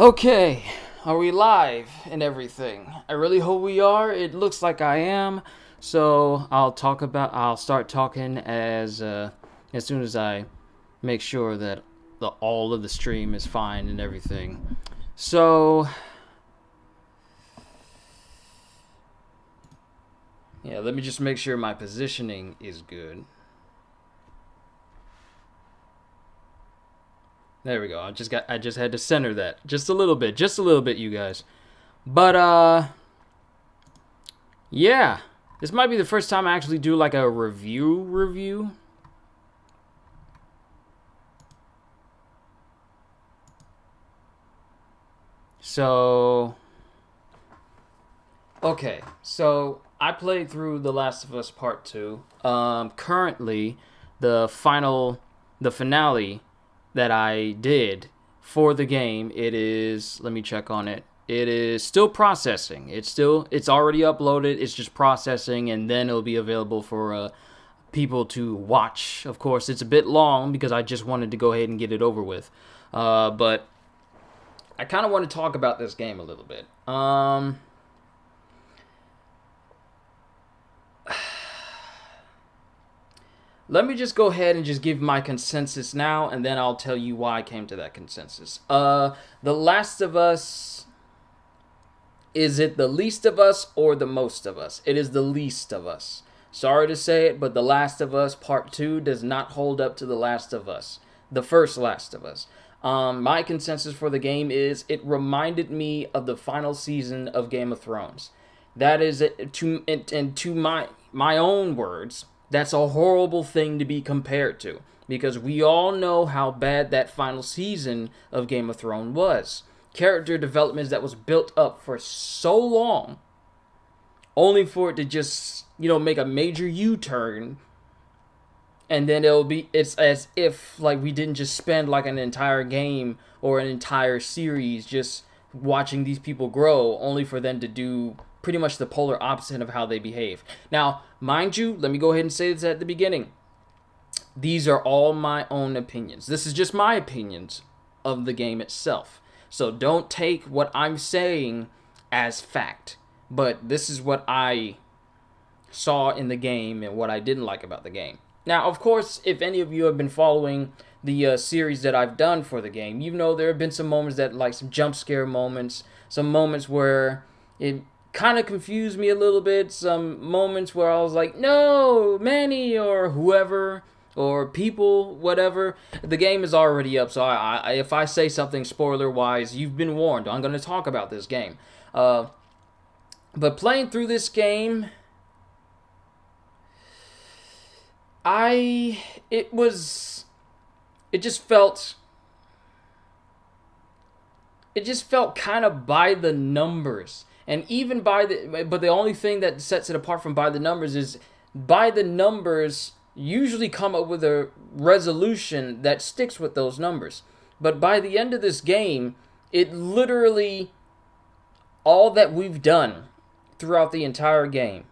Okay, are we live and everything? I really hope we are. It looks like I am. So I'll start talking as soon as I make sure that all of the stream is fine and everything. So yeah, let me just make sure my positioning is good. There we go. I just had to center that just a little bit, you guys. But yeah, this might be the first time I actually do like a review. So okay, so I played through The Last of Us Part 2. Currently, the finale that I did for the game, it is, let me check on it. It is still processing. It's already uploaded. It's just processing, and then it'll be available for people to watch. Of course, it's a bit long because I just wanted to go ahead and get it over with. But I kind of want to talk about this game a little bit. Let me just go ahead and just give my consensus now, and then I'll tell you why I came to that consensus. The Last of Us, is it the least of us or the most of us? It is the least of us. Sorry to say it, but The Last of Us Part 2 does not hold up to The Last of Us, the first Last of Us. My consensus for the game is it reminded me of the final season of Game of Thrones. That is, to my own words, that's a horrible thing to be compared to, because we all know how bad that final season of Game of Thrones was. Character developments that was built up for so long, only for it to just, make a major U-turn, and then it's as if like we didn't just spend like an entire game or an entire series just watching these people grow, only for them to do pretty much the polar opposite of how they behave. Now, mind you, let me go ahead and say this at the beginning. These are all my own opinions. This is just my opinions of the game itself. So don't take what I'm saying as fact. But this is what I saw in the game and what I didn't like about the game. Now, of course, if any of you have been following the series that I've done for the game, you know there have been some moments that, like some jump scare moments, some moments where it kind of confused me a little bit, some moments where I was like, no, Manny, or whoever, or people, whatever. The game is already up, so if I say something spoiler-wise, you've been warned. I'm going to talk about this game. But playing through this game, it just felt kind of by the numbers. And even but the only thing that sets it apart from by the numbers is by the numbers usually come up with a resolution that sticks with those numbers. But by the end of this game, it literally, all that we've done throughout the entire game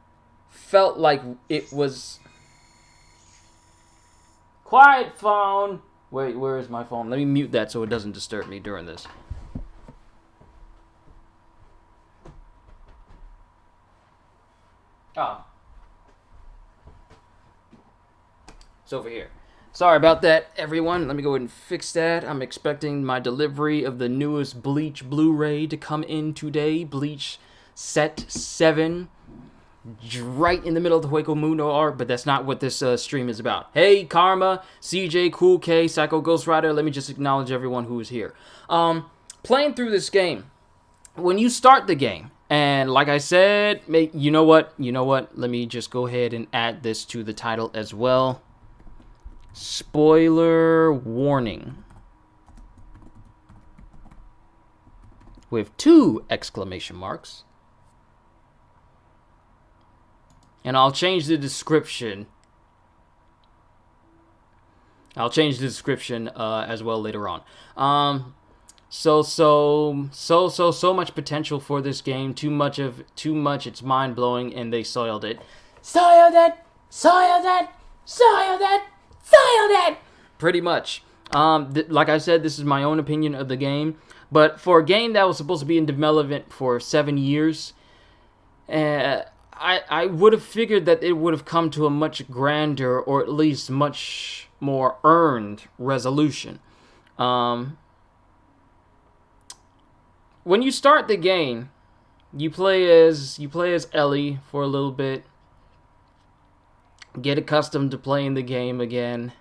felt like it was... Quiet, phone! Wait, where is my phone? Let me mute that so it doesn't disturb me during this. Oh. It's over here. Sorry about that, everyone. Let me go ahead and fix that. I'm expecting my delivery of the newest Bleach Blu-ray to come in today. Bleach Set 7. Right in the middle of the Hueco Mundo art, but that's not what this stream is about. Hey, Karma, CJ, Cool K, Psycho Ghost Rider. Let me just acknowledge everyone who is here. Playing through this game, when you start the game, and like I said, you know what? Let me just go ahead and add this to the title as well. Spoiler warning. With 2 exclamation marks. And I'll change the description. As well later on. So much potential for this game. Too much. It's mind blowing, and they soiled it. Soiled it. Pretty much. Like I said, this is my own opinion of the game. But for a game that was supposed to be in development for 7 years, I would have figured that it would have come to a much grander, or at least much more earned resolution. When you start the game, you play as Ellie for a little bit, get accustomed to playing the game again.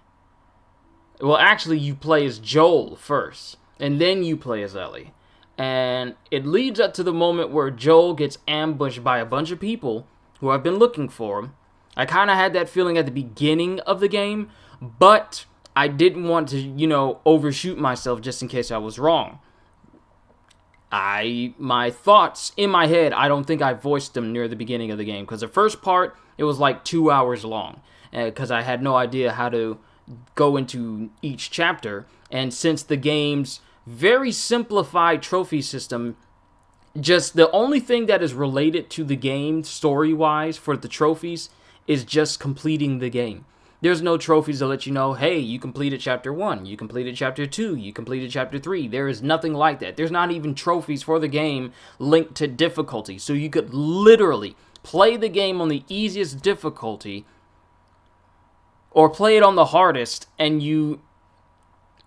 Well, actually, you play as Joel first, and then you play as Ellie. And it leads up to the moment where Joel gets ambushed by a bunch of people who have been looking for him. I kind of had that feeling at the beginning of the game, but I didn't want to, overshoot myself just in case I was wrong. My thoughts in my head, I don't think I voiced them near the beginning of the game, because the first part, it was like 2 hours long, because I had no idea how to go into each chapter. And since the game's very simplified trophy system, just the only thing that is related to the game story-wise for the trophies is just completing the game. There's no trophies to let you know, hey, you completed chapter 1, you completed chapter 2, you completed chapter 3. There is nothing like that. There's not even trophies for the game linked to difficulty. So you could literally play the game on the easiest difficulty or play it on the hardest, and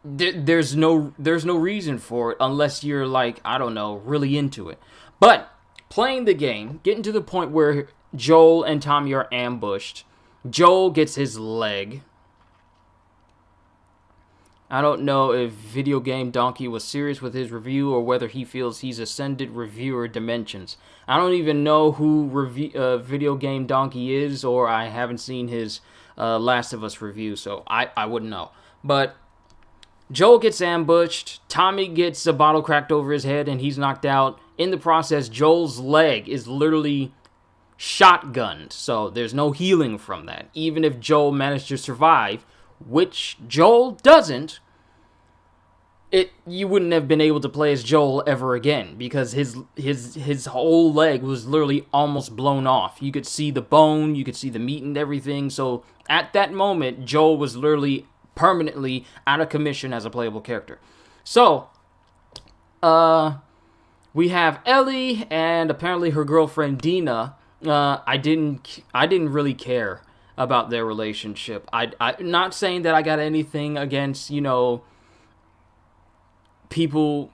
there's no reason for it unless you're really into it. But playing the game, getting to the point where Joel and Tommy are ambushed, Joel gets his leg. I don't know if Video Game Donkey was serious with his review or whether he feels he's ascended reviewer dimensions. I don't even know who Video Game Donkey is, or I haven't seen his Last of Us review, so I wouldn't know. But Joel gets ambushed, Tommy gets a bottle cracked over his head, and he's knocked out. In the process, Joel's leg is literally shotgunned, so there's no healing from that. Even if Joel managed to survive, which Joel doesn't, you wouldn't have been able to play as Joel ever again, because his whole leg was literally almost blown off. You could see the bone, you could see the meat and everything. So at that moment, Joel was literally permanently out of commission as a playable character. So we have Ellie and apparently her girlfriend Dina. I didn't really care about their relationship. I'm not saying that I got anything against, people,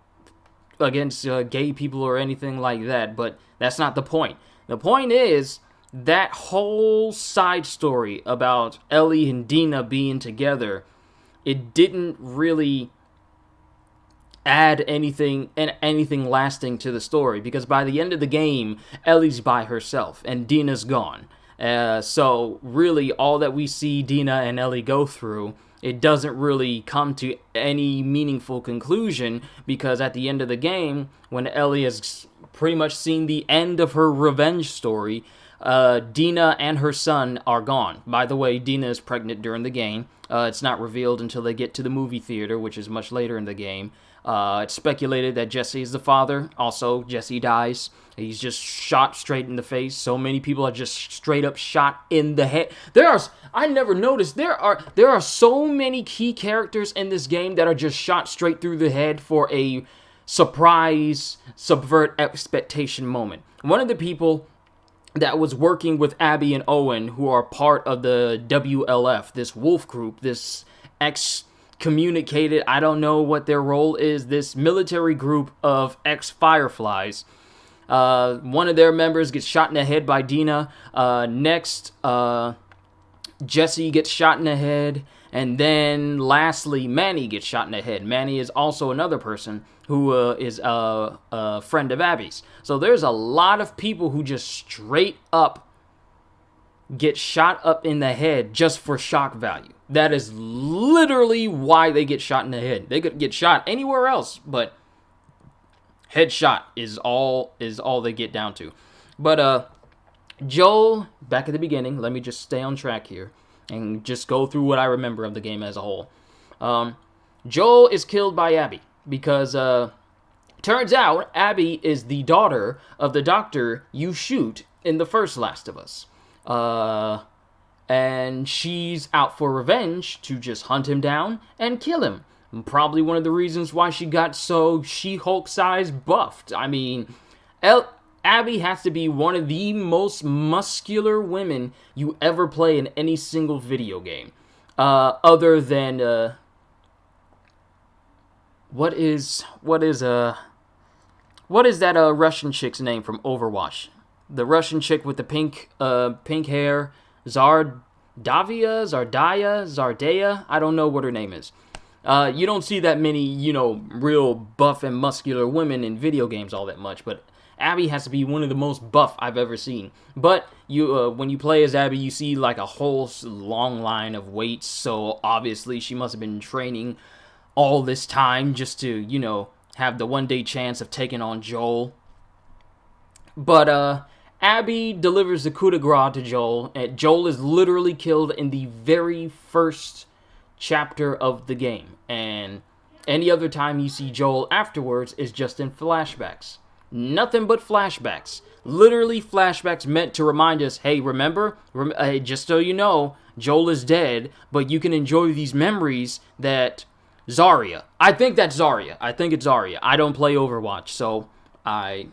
against gay people or anything like that, but that's not the point. The point is that whole side story about Ellie and Dina being together, it didn't really add anything lasting to the story, because by the end of the game, Ellie's by herself and Dina's gone. So really, all that we see Dina and Ellie go through, it doesn't really come to any meaningful conclusion, because at the end of the game, when Ellie has pretty much seen the end of her revenge story, Dina and her son are gone. By the way, Dina is pregnant during the game. It's not revealed until they get to the movie theater, which is much later in the game. It's speculated that Jesse is the father. Also, Jesse dies. He's just shot straight in the face. So many people are just straight up shot in the head. I never noticed, there are so many key characters in this game that are just shot straight through the head for a surprise, subvert expectation moment. One of the people that was working with Abby and Owen, who are part of the WLF, this wolf group, this excommunicated, I don't know what their role is, this military group of ex-Fireflies. One of their members gets shot in the head by Dina. Next, Jesse gets shot in the head. And then, lastly, Manny gets shot in the head. Manny is also another person who is a friend of Abby's. So there's a lot of people who just straight up get shot up in the head just for shock value. That is literally why they get shot in the head. They could get shot anywhere else, but headshot is all they get down to. But Joel, back at the beginning, let me just stay on track here and just go through what I remember of the game as a whole. Joel is killed by Abby because turns out Abby is the daughter of the doctor you shoot in the first Last of Us. And she's out for revenge to just hunt him down and kill him. Probably one of the reasons why she got so She-Hulk size buffed. I mean, Abby has to be one of the most muscular women you ever play in any single video game. Other than, what is that Russian chick's name from Overwatch? The Russian chick with the pink hair, Zardaya? I don't know what her name is. You don't see that many, real buff and muscular women in video games all that much, but Abby has to be one of the most buff I've ever seen. But when you play as Abby, you see like a whole long line of weights, so obviously she must have been training all this time just to, have the one-day chance of taking on Joel. But Abby delivers the coup de grace to Joel, and Joel is literally killed in the very first chapter of the game, and any other time you see Joel afterwards is just in flashbacks. Nothing but flashbacks. Literally flashbacks meant to remind us, hey, remember? Just so you know, Joel is dead, but you can enjoy these memories that Zarya. I think that's Zarya. I think it's Zarya. I don't play Overwatch, so I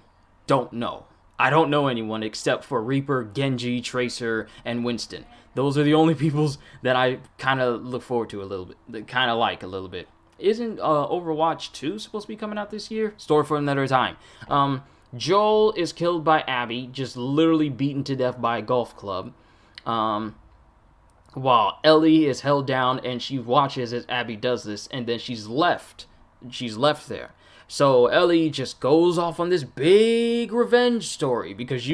don't know. I don't know anyone except for Reaper, Genji, Tracer, and Winston. Those are the only peoples that I kind of look forward to a little bit, that kind of like a little bit. Isn't Overwatch 2 supposed to be coming out this year? Story for another time. Joel is killed by Abby, just literally beaten to death by a golf club. While Ellie is held down and she watches as Abby does this, and then she's left. She's left there. So Ellie just goes off on this big revenge story, because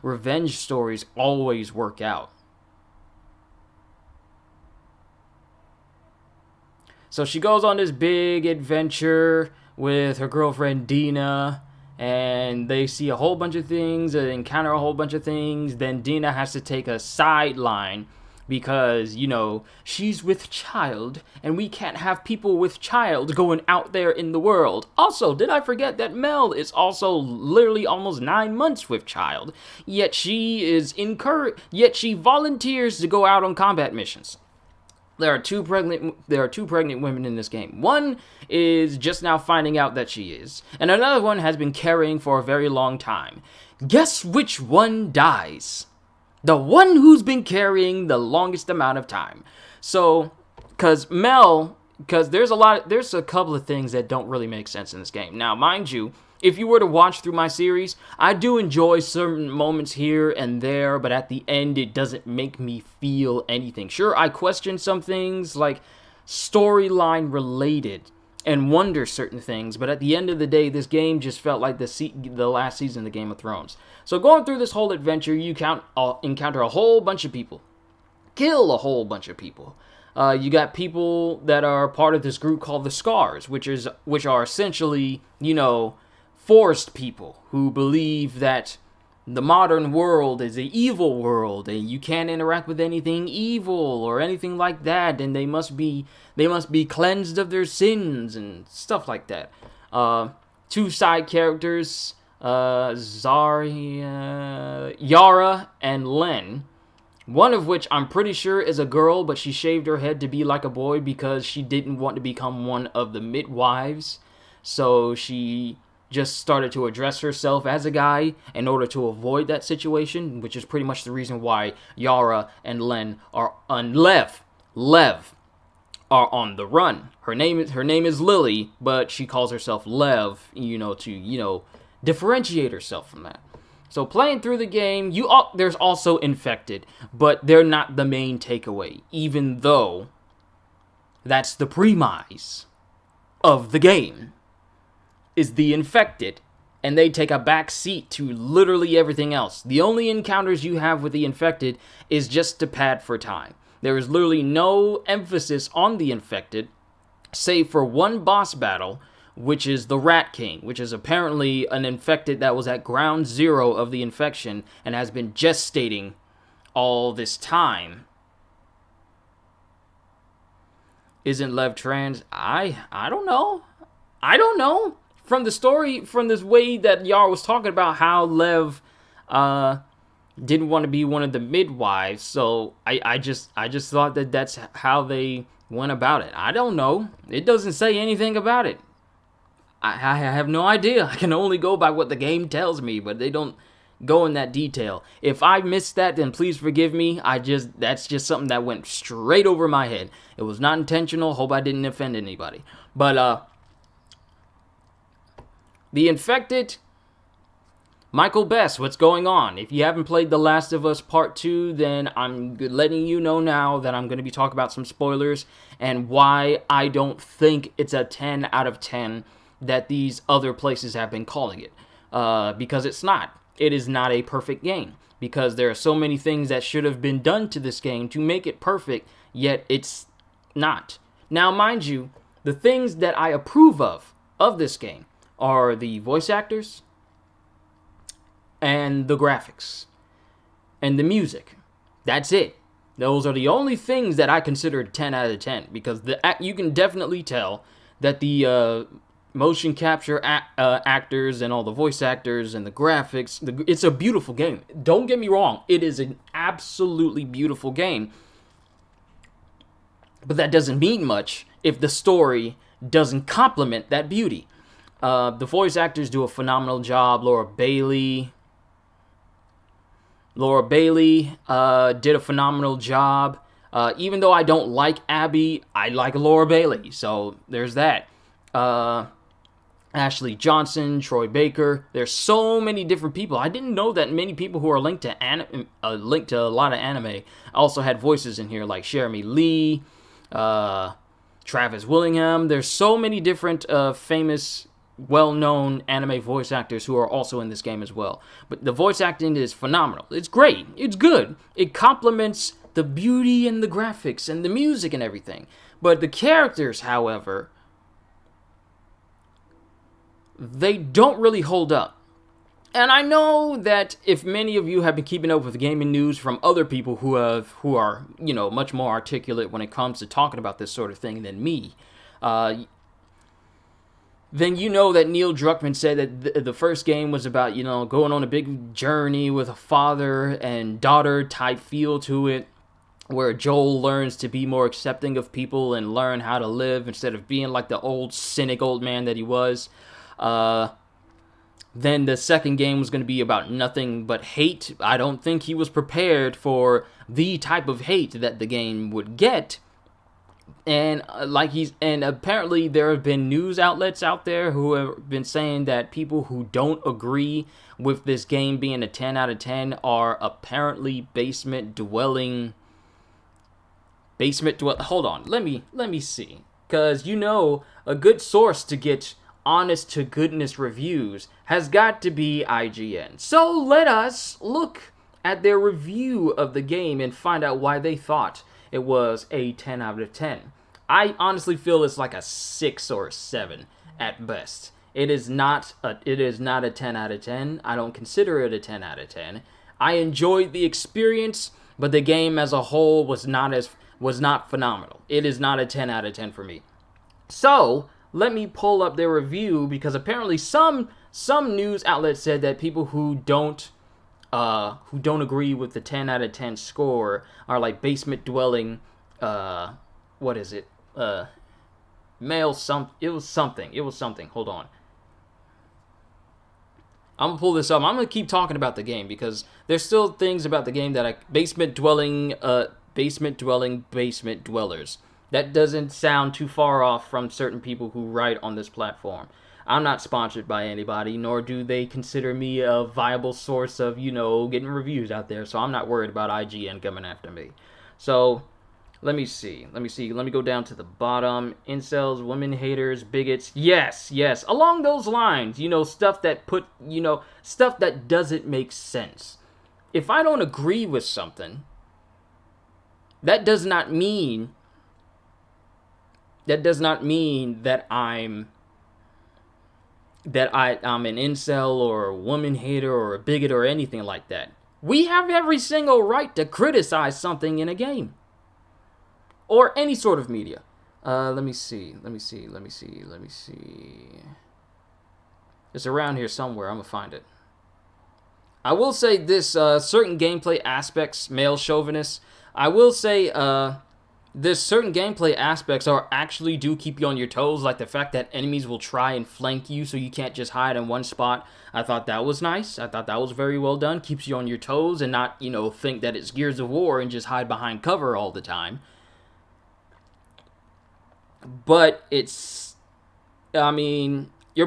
revenge stories always work out. So she goes on this big adventure with her girlfriend Dina, and they see a whole bunch of things, and encounter a whole bunch of things. Then Dina has to take a sideline because, she's with child, and we can't have people with child going out there in the world. Also, did I forget that Mel is also literally almost 9 months with child, yet she volunteers to go out on combat missions. There are two pregnant women in this game. One is just now finding out that she is, and another one has been carrying for a very long time. Guess which one dies? The one who's been carrying the longest amount of time. So, because there's a couple of things that don't really make sense in this game. Now, mind you, if you were to watch through my series, I do enjoy certain moments here and there, but at the end, it doesn't make me feel anything. Sure, I question some things, like storyline related, and wonder certain things, but at the end of the day, this game just felt like the last season of Game of Thrones. So going through this whole adventure, you encounter a whole bunch of people. Kill a whole bunch of people. You got people that are part of this group called the Scars, which are essentially, forced people who believe that the modern world is an evil world and you can't interact with anything evil or anything like that, and they must be cleansed of their sins and stuff like that. Two side characters, Yara and Len, one of which I'm pretty sure is a girl, but she shaved her head to be like a boy because she didn't want to become one of the midwives, so she just started to address herself as a guy in order to avoid that situation, which is pretty much the reason why Yara and Lev are on the run. Her name is Lily, but she calls herself Lev, to differentiate herself from that. So playing through the game, there's also infected, but they're not the main takeaway, even though that's the premise of the game, is the infected, and they take a back seat to literally everything else. The only encounters you have with the infected is just to pad for time. There is literally no emphasis on the infected, save for one boss battle, which is the Rat King, which is apparently an infected that was at ground zero of the infection and has been gestating all this time. Isn't Lev trans? I don't know. From the story, from this way that Yara was talking about how Lev didn't want to be one of the midwives, so I just thought that that's how they went about it. I don't know. It doesn't say anything about it. I have no idea. I can only go by what the game tells me, but they don't go in that detail. If I missed that, then please forgive me. That's just something that went straight over my head. It was not intentional. Hope I didn't offend anybody. But The Infected, Michael Best, what's going on? If you haven't played The Last of Us Part 2, then I'm letting you know now that I'm going to be talking about some spoilers and why I don't think it's a 10 out of 10 that these other places have been calling it. Because it's not. It is not a perfect game. Because there are so many things that should have been done to this game to make it perfect, yet it's not. Now, mind you, the things that I approve of this game are the voice actors and the graphics and the music. That's it. Those are the only things that I consider 10 out of 10 because you can definitely tell that the motion capture actors and all the voice actors and the graphics, it's a beautiful game. Don't get me wrong. It is an absolutely beautiful game. But that doesn't mean much if the story doesn't complement that beauty. The voice actors do a phenomenal job. Laura Bailey did a phenomenal job. Even though I don't like Abby, I like Laura Bailey. So there's that. Ashley Johnson, Troy Baker. There's so many different people. I didn't know that many people who are linked to a lot of anime also had voices in here, like Jeremy Lee, Travis Willingham. There's so many different famous, well-known anime voice actors who are also in this game as well. But the voice acting is phenomenal. It's great. It's good. It complements the beauty and the graphics and the music and everything. But the characters, however, they don't really hold up. And I know that if many of you have been keeping up with gaming news from other people who are, much more articulate when it comes to talking about this sort of thing than me, then you know that Neil Druckmann said that the first game was about, going on a big journey with a father and daughter type feel to it, where Joel learns to be more accepting of people and learn how to live instead of being like the cynic old man that he was. Then the second game was going to be about nothing but hate. I don't think he was prepared for the type of hate that the game would get. And apparently there have been news outlets out there who have been saying that people who don't agree with this game being a 10 out of 10 are apparently basement dwelling. Hold on, let me see, because a good source to get honest to goodness reviews has got to be IGN. So let us look at their review of the game and find out why they thought it was a 10 out of 10. I honestly feel it's like a 6 or a 7 at best. It is not a 10 out of 10. I don't consider it a 10 out of 10. I enjoyed the experience, but the game as a whole was not phenomenal. It is not a 10 out of 10 for me. So let me pull up their review, because apparently some news outlets said that people who don't agree with the 10 out of 10 score are like basement dwelling, what is it? It was something. Hold on. I'm gonna pull this up. I'm gonna keep talking about the game because there's still things about the game that basement dwelling basement dwellers. That doesn't sound too far off from certain people who write on this platform. I'm not sponsored by anybody, nor do they consider me a viable source of, getting reviews out there. So I'm not worried about IGN coming after me. So let me see. Let me go down to the bottom. Incels, women haters, bigots. Yes. Along those lines, stuff that doesn't make sense. If I don't agree with something, that does not mean that I'm an incel or a woman hater or a bigot or anything like that. We have every single right to criticize something in a game or any sort of media. Let me see. It's around here somewhere. I'm gonna find it. I will say this: certain gameplay aspects, male chauvinists. I will say, there's certain gameplay aspects that actually do keep you on your toes, like the fact that enemies will try and flank you so you can't just hide in one spot. I thought that was nice. I thought that was very well done. Keeps you on your toes and not, think that it's Gears of War and just hide behind cover all the time. But you're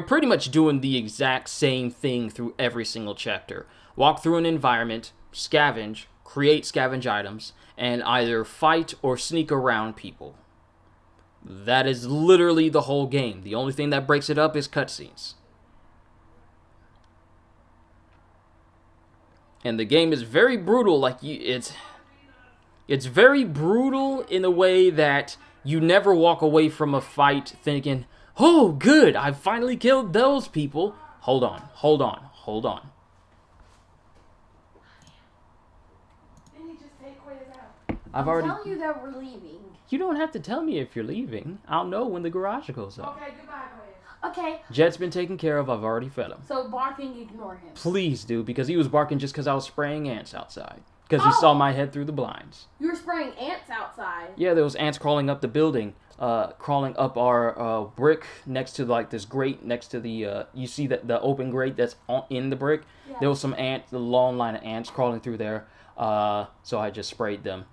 pretty much doing the exact same thing through every single chapter. Walk through an environment, scavenge, create scavenge items, and either fight or sneak around people. That is literally the whole game. The only thing that breaks it up is cutscenes. And the game is very brutal. It's very brutal in a way that you never walk away from a fight thinking, "Oh, good, I finally killed those people." Hold on. I'm telling you that we're leaving. You don't have to tell me if you're leaving. I'll know when the garage goes up. Okay, goodbye, Quiz. Okay. Jet's been taken care of. I've already fed him. So barking, ignore him. Please do, because he was barking just because I was spraying ants outside. Because he saw my head through the blinds. You were spraying ants outside? Yeah, there was ants crawling up the building. Crawling up our brick next to this grate next to the you see that the open grate that's in the brick. Yeah. There was some ants, the long line of ants crawling through there. So I just sprayed them.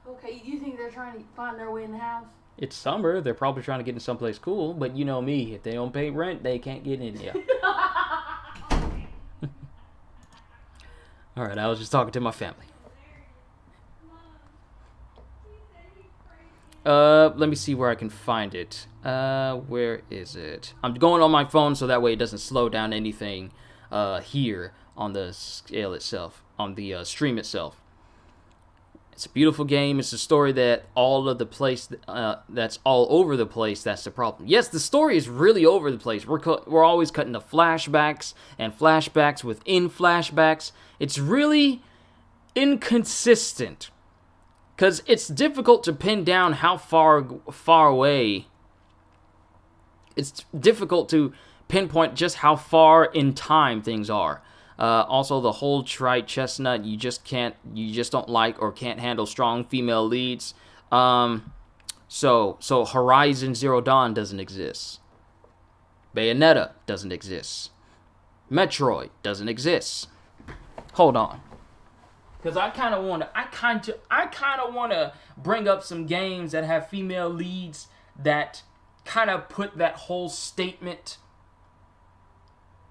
Okay, you think they're trying to find their way in the house? It's summer. They're probably trying to get in someplace cool. But you know me, if they don't pay rent, they can't get in here. All right, I was just talking to my family. Let me see where I can find it. Where is it? I'm going on my phone so that way it doesn't slow down anything here on the scale itself, on the stream itself. It's a beautiful game. It's a story that all of the place that's all over the place. That's the problem. Yes, the story is really over the place. We're always cutting to flashbacks and flashbacks within flashbacks. It's really inconsistent because it's difficult to pin down how far away. It's difficult to pinpoint just how far in time things are. Also, the whole trite chestnut, you just don't like or can't handle strong female leads. So Horizon Zero Dawn doesn't exist. Bayonetta doesn't exist. Metroid doesn't exist. Hold on, because I kind of want to bring up some games that have female leads that kind of put that whole statement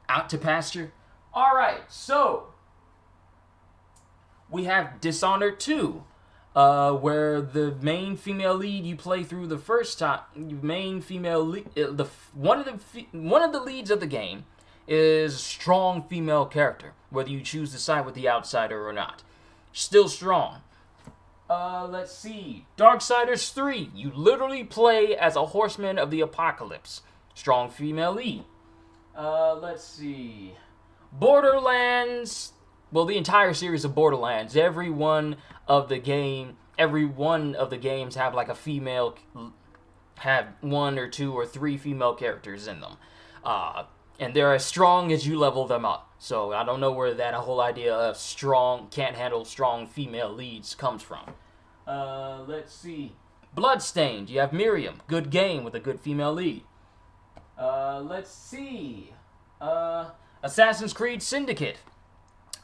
out to pasture. Alright, so we have Dishonored 2, where the main female lead you play through the first time, one of the leads of the game is a strong female character, whether you choose to side with the outsider or not. Still strong. Let's see. Darksiders 3, you literally play as a horseman of the apocalypse. Strong female lead. Let's see. Borderlands, well, the entire series of Borderlands, every one of the games have like a female, have 1 or 2 or 3 female characters in them. And they're as strong as you level them up. So I don't know where that whole idea of can't handle strong female leads comes from. Let's see. Bloodstained, you have Miriam, good game with a good female lead. Let's see. Assassin's Creed Syndicate.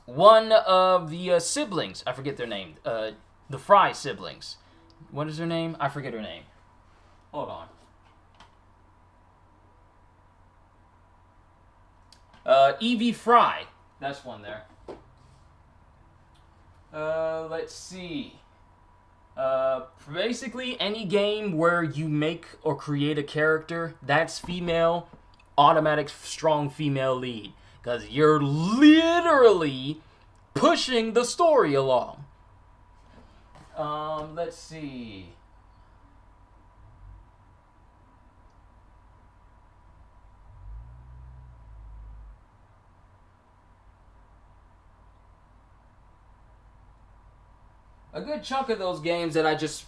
One of the siblings, I forget their name, the Fry siblings. What is her name? I forget her name. Hold on. Evie Fry. That's one there. Let's see. Basically, any game where you make or create a character that's female, automatic strong female lead. Because you're literally pushing the story along. Let's see. A good chunk of those games that I just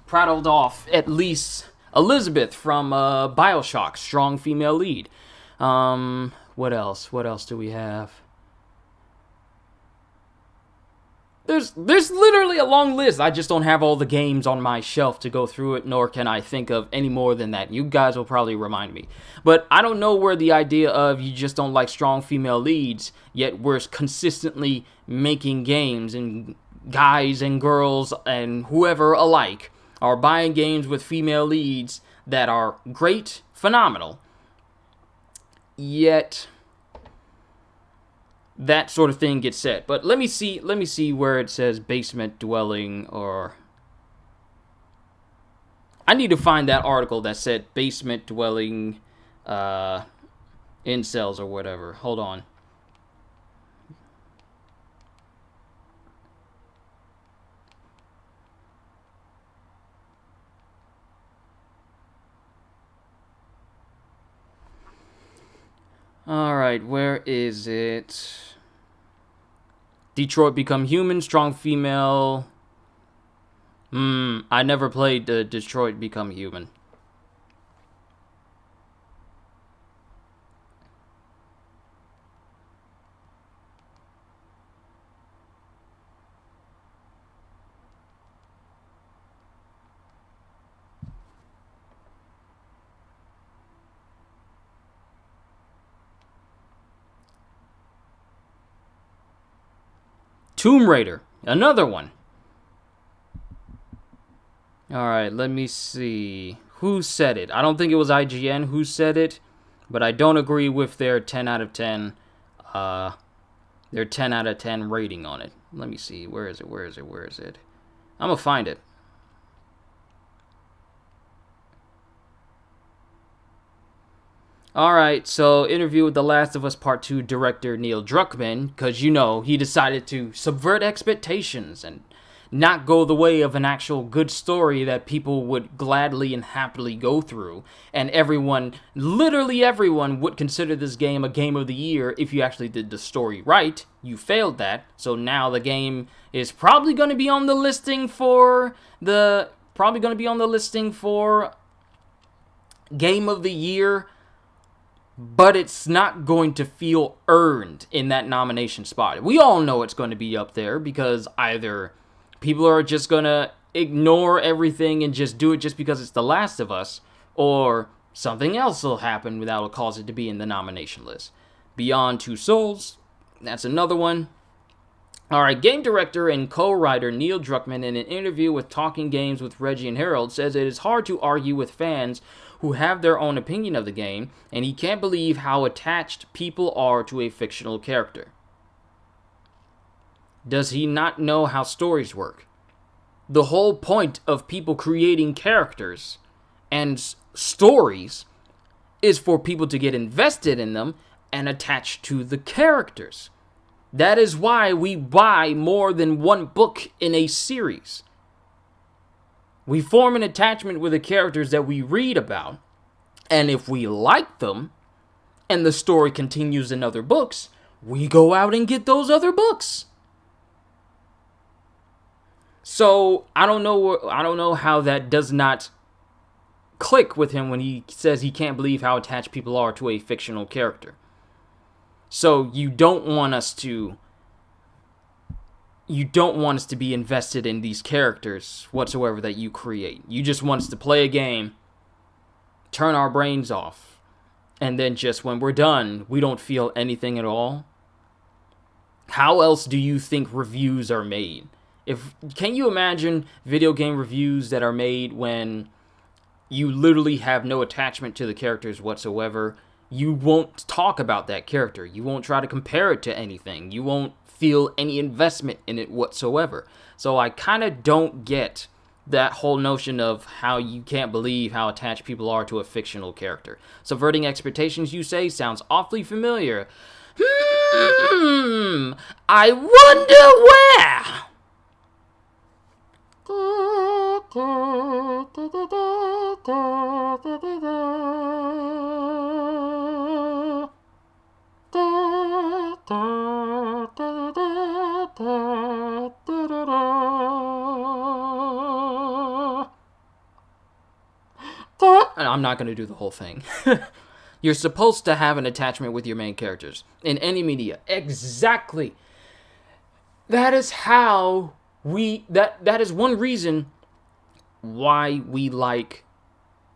prattled off, at least Elizabeth from BioShock, strong female lead. What else? What else do we have? There's literally a long list. I just don't have all the games on my shelf to go through it, nor can I think of any more than that. You guys will probably remind me. But I don't know where the idea of you just don't like strong female leads, yet we're consistently making games, and guys and girls and whoever alike are buying games with female leads that are great, phenomenal, yet that sort of thing gets said. But let me see where it says basement dwelling, or I need to find that article that said basement dwelling incels or whatever. Hold on. Alright, where is it? Detroit Become Human, strong female. I never played Detroit Become Human. Tomb Raider, another one. Alright, let me see. Who said it? I don't think it was IGN who said it, but I don't agree with their 10 out of 10 their 10 out of 10 rating on it. Let me see. Where is it? I'm gonna find it. Alright, so interview with The Last of Us Part 2 director Neil Druckmann, because he decided to subvert expectations and not go the way of an actual good story that people would gladly and happily go through. And everyone, literally everyone, would consider this game a game of the year if you actually did the story right. You failed that, so now the game is probably going to be on the listing for Game of the Year, but it's not going to feel earned in that nomination spot. We all know it's going to be up there because either people are just going to ignore everything and just do it just because it's The Last of Us, or something else will happen that will cause it to be in the nomination list. Beyond Two Souls, that's another one. Alright, game director and co-writer Neil Druckmann, in an interview with Talking Games with Reggie and Harold, says it is hard to argue with fans who have their own opinion of the game, and he can't believe how attached people are to a fictional character. Does he not know how stories work? The whole point of people creating characters and stories is for people to get invested in them and attach to the characters. That is why we buy more than one book in a series. We form an attachment with the characters that we read about, and if we like them, and the story continues in other books, we go out and get those other books. So, I don't know how that does not click with him when he says he can't believe how attached people are to a fictional character. So, you don't want us to be invested in these characters whatsoever that you create. You just want us to play a game, turn our brains off, and then just when we're done, we don't feel anything at all. How else do you think reviews are made? Can you imagine video game reviews that are made when you literally have no attachment to the characters whatsoever? You won't talk about that character. You won't try to compare it to anything. You won't feel any investment in it whatsoever. So I kind of don't get that whole notion of how you can't believe how attached people are to a fictional character. Subverting expectations, you say, sounds awfully familiar. I wonder where. I'm not going to do the whole thing. You're supposed to have an attachment with your main characters in any media. Exactly. that is how that is one reason why we like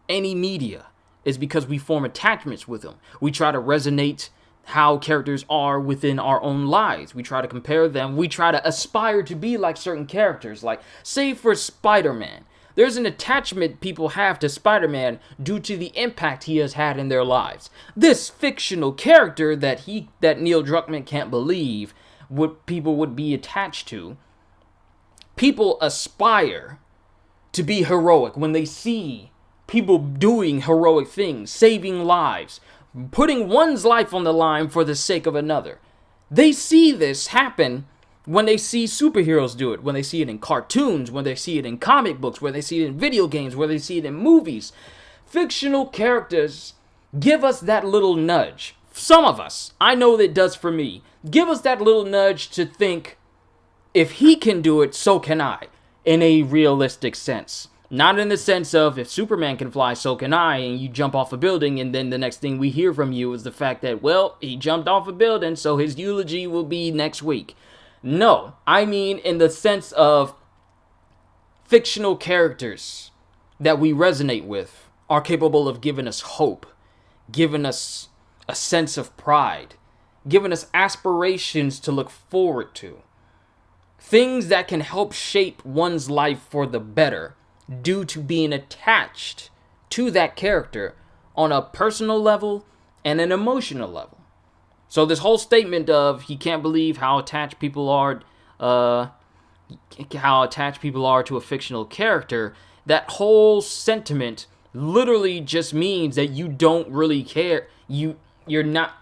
any media, is because we form attachments with them. We try to resonate how characters are within our own lives. We try to compare them. We try to aspire to be like certain characters. Like, say for Spider-Man, there's an attachment people have to Spider-Man due to the impact he has had in their lives. This fictional character that Neil Druckmann can't believe what people would be attached to. People aspire to be heroic when they see people doing heroic things, saving lives, putting one's life on the line for the sake of another. They see this happen when they see superheroes do it, when they see it in cartoons, when they see it in comic books, when they see it in video games, where they see it in movies. Fictional characters give us that little nudge. Some of us, I know that it does for me, give us that little nudge to think, if he can do it, so can I, in a realistic sense. Not in the sense of, if Superman can fly, so can I, and you jump off a building, and then the next thing we hear from you is the fact that, well, he jumped off a building, so his eulogy will be next week. No, I mean in the sense of fictional characters that we resonate with are capable of giving us hope, giving us a sense of pride, giving us aspirations to look forward to. Things that can help shape one's life for the better due to being attached to that character on a personal level and an emotional level. So this whole statement of he can't believe how attached people are to a fictional character, that whole sentiment literally just means that you don't really care. You're not.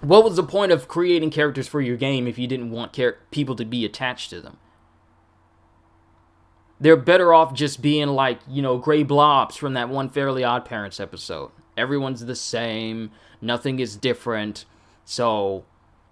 What was the point of creating characters for your game if you didn't want people to be attached to them? They're better off just being like, gray blobs from that one Fairly Odd Parents episode. Everyone's the same. Nothing is different. So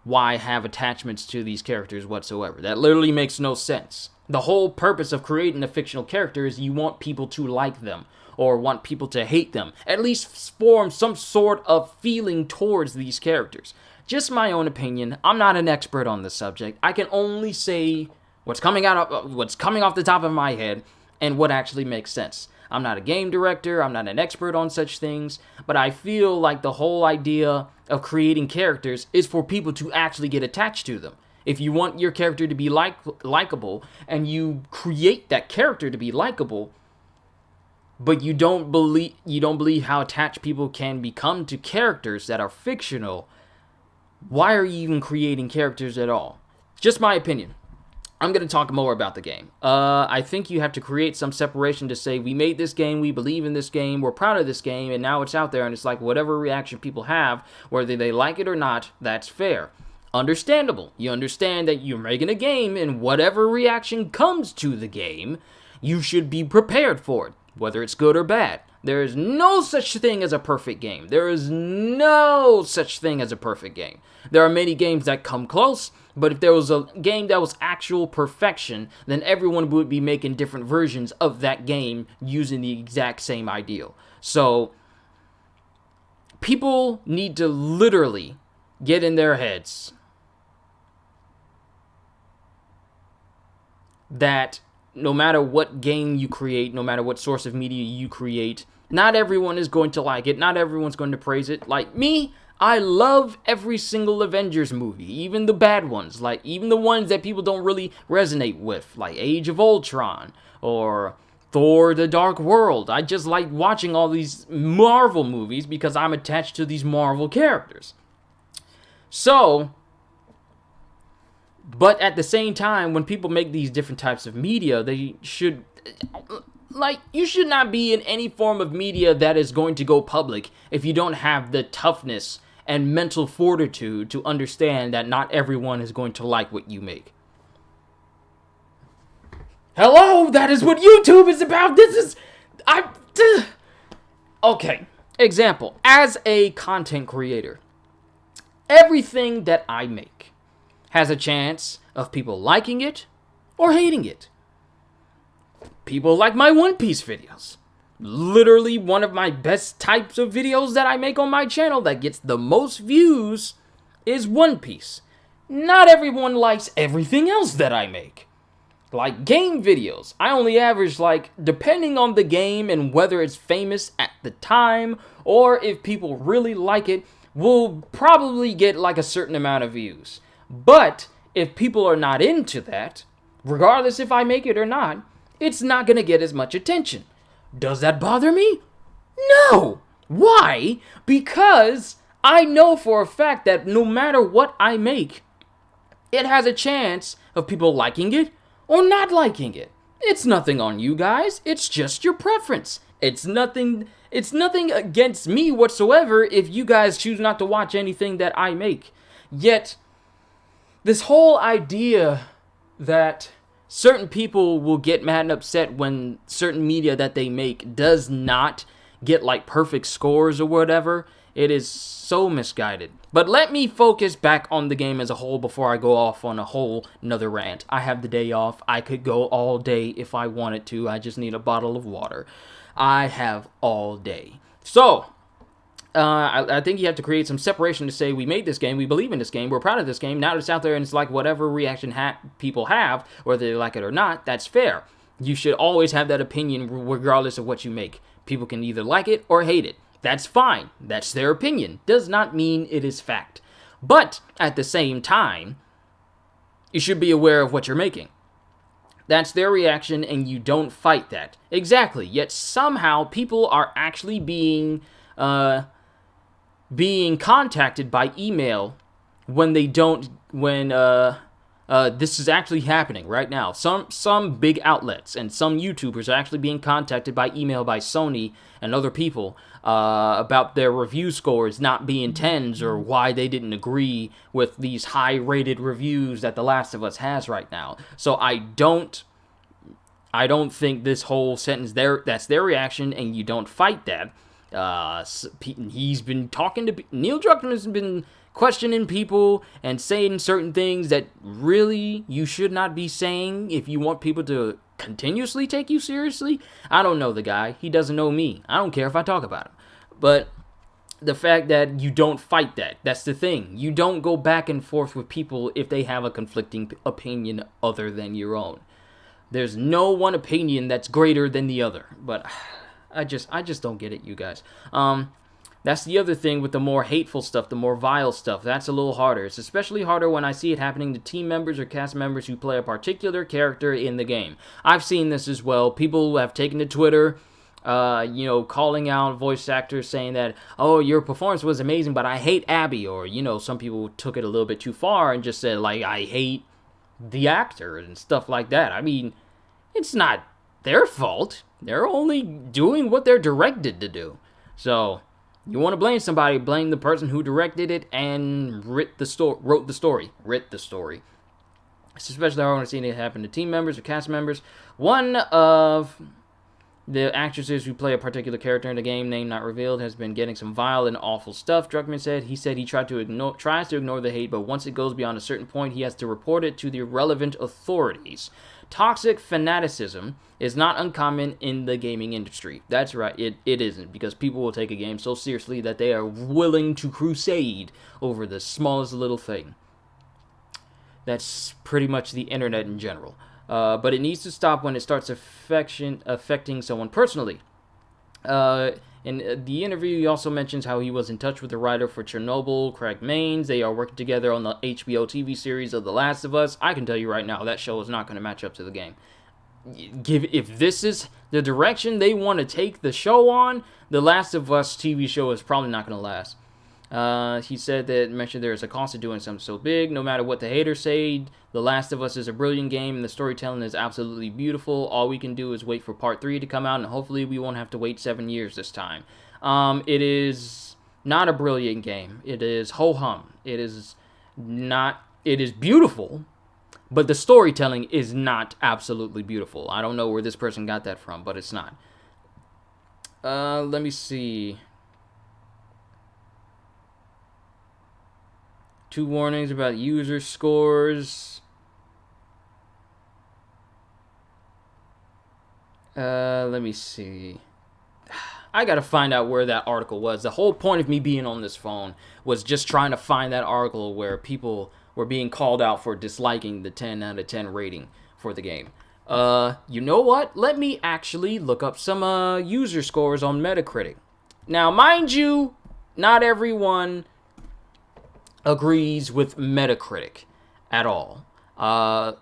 why have attachments to these characters whatsoever? That literally makes no sense. The whole purpose of creating a fictional character is you want people to like them or want people to hate them. At least form some sort of feeling towards these characters. Just my own opinion. I'm not an expert on the subject. I can only say what's coming off the top of my head and what actually makes sense. I'm not a game director, I'm not an expert on such things, but I feel like the whole idea of creating characters is for people to actually get attached to them. If you want your character to be likable and you create that character to be likable, but you don't believe how attached people can become to characters that are fictional, why are you even creating characters at all? Just my opinion. I'm going to talk more about the game. I think you have to create some separation to say, we made this game, we believe in this game, we're proud of this game, and now it's out there, and it's like whatever reaction people have, whether they like it or not, that's fair. Understandable. You understand that you're making a game, and whatever reaction comes to the game, you should be prepared for it, whether it's good or bad. There is no such thing as a perfect game. There is no such thing as a perfect game. There are many games that come close, but if there was a game that was actual perfection, then everyone would be making different versions of that game using the exact same ideal. So, people need to literally get in their heads that no matter what game you create, no matter what source of media you create, not everyone is going to like it. Not everyone's going to praise it. Like me, I love every single Avengers movie, even the bad ones, like even the ones that people don't really resonate with, like Age of Ultron or Thor: The Dark World. I just like watching all these Marvel movies because I'm attached to these Marvel characters. So, but at the same time, when people make these different types of media, they should, like, you should not be in any form of media that is going to go public if you don't have the toughness and mental fortitude to understand that not everyone is going to like what you make. Hello, that is what YouTube is about. Okay, example. As a content creator, everything that I make has a chance of people liking it or hating it. People like my One Piece videos. Literally one of my best types of videos that I make on my channel that gets the most views is One Piece. Not everyone likes everything else that I make. Like game videos, I only average, like, depending on the game and whether it's famous at the time or if people really like it, will probably get like a certain amount of views. But if people are not into that, regardless if I make it or not, it's not going to get as much attention. Does that bother me? No! Why? Because I know for a fact that no matter what I make, it has a chance of people liking it or not liking it. It's nothing on you guys. It's just your preference. It's nothing against me whatsoever if you guys choose not to watch anything that I make. Yet this whole idea that certain people will get mad and upset when certain media that they make does not get like perfect scores or whatever, it is so misguided. But let me focus back on the game as a whole before I go off on a whole another rant. I have the day off. I could go all day if I wanted to. I just need a bottle of water. I have all day. So, I think you have to create some separation to say we made this game, we believe in this game, we're proud of this game. Now it's out there and it's like whatever reaction people have, whether they like it or not, that's fair. You should always have that opinion regardless of what you make. People can either like it or hate it. That's fine. That's their opinion. Does not mean it is fact. But at the same time, you should be aware of what you're making. That's their reaction and you don't fight that. Exactly. Yet somehow people are actually being contacted by email when this is actually happening right now. Some big outlets and some YouTubers are actually being contacted by email by Sony and other people about their review scores not being 10s or why they didn't agree with these high-rated reviews that The Last of Us has right now. So I don't think this whole sentence that's their reaction, and you don't fight that. He's been talking to Neil Druckmann's been questioning people and saying certain things that really you should not be saying if you want people to continuously take you seriously. I don't know the guy. He doesn't know me. I don't care if I talk about him. But the fact that you don't fight that's the thing. You don't go back and forth with people if they have a conflicting opinion other than your own. There's no one opinion that's greater than the other. But I just don't get it, you guys. That's the other thing with the more hateful stuff, the more vile stuff. That's a little harder. It's especially harder when I see it happening to team members or cast members who play a particular character in the game. I've seen this as well. People have taken to Twitter, calling out voice actors saying that, oh, your performance was amazing, but I hate Abby. Or, some people took it a little bit too far and just said, like, I hate the actor and stuff like that. I mean, it's not their fault. They're only doing what they're directed to do. So, you want to blame somebody, blame the person who directed it and wrote the story. It's especially hard when I see it happen to team members or cast members. One of the actresses who play a particular character in the game, name not revealed, has been getting some vile and awful stuff, Druckmann said. He said he tries to ignore the hate, but once it goes beyond a certain point, he has to report it to the relevant authorities. Toxic fanaticism is not uncommon in the gaming industry. That's right, it isn't, because people will take a game so seriously that they are willing to crusade over the smallest little thing. That's pretty much the internet in general. But it needs to stop when it starts affecting someone personally. In the interview, he also mentions how he was in touch with the writer for Chernobyl, Craig Maines. They are working together on the HBO TV series of The Last of Us. I can tell you right now, that show is not going to match up to the game. If this is the direction they want to take the show on, The Last of Us TV show is probably not going to last. He mentioned there is a cost to doing something so big. No matter what the haters say, The Last of Us is a brilliant game and the storytelling is absolutely beautiful. All we can do is wait for part 3 to come out, and hopefully we won't have to wait 7 years this time. It is not a brilliant game. It is ho-hum. It is beautiful, but the storytelling is not absolutely beautiful. I don't know where this person got that from, but it's not. Let me see. 2 warnings about user scores. Let me see. I gotta find out where that article was. The whole point of me being on this phone was just trying to find that article where people were being called out for disliking the 10 out of 10 rating for the game. You know what? Let me actually look up some user scores on Metacritic. Now, mind you, not everyone agrees with Metacritic at all.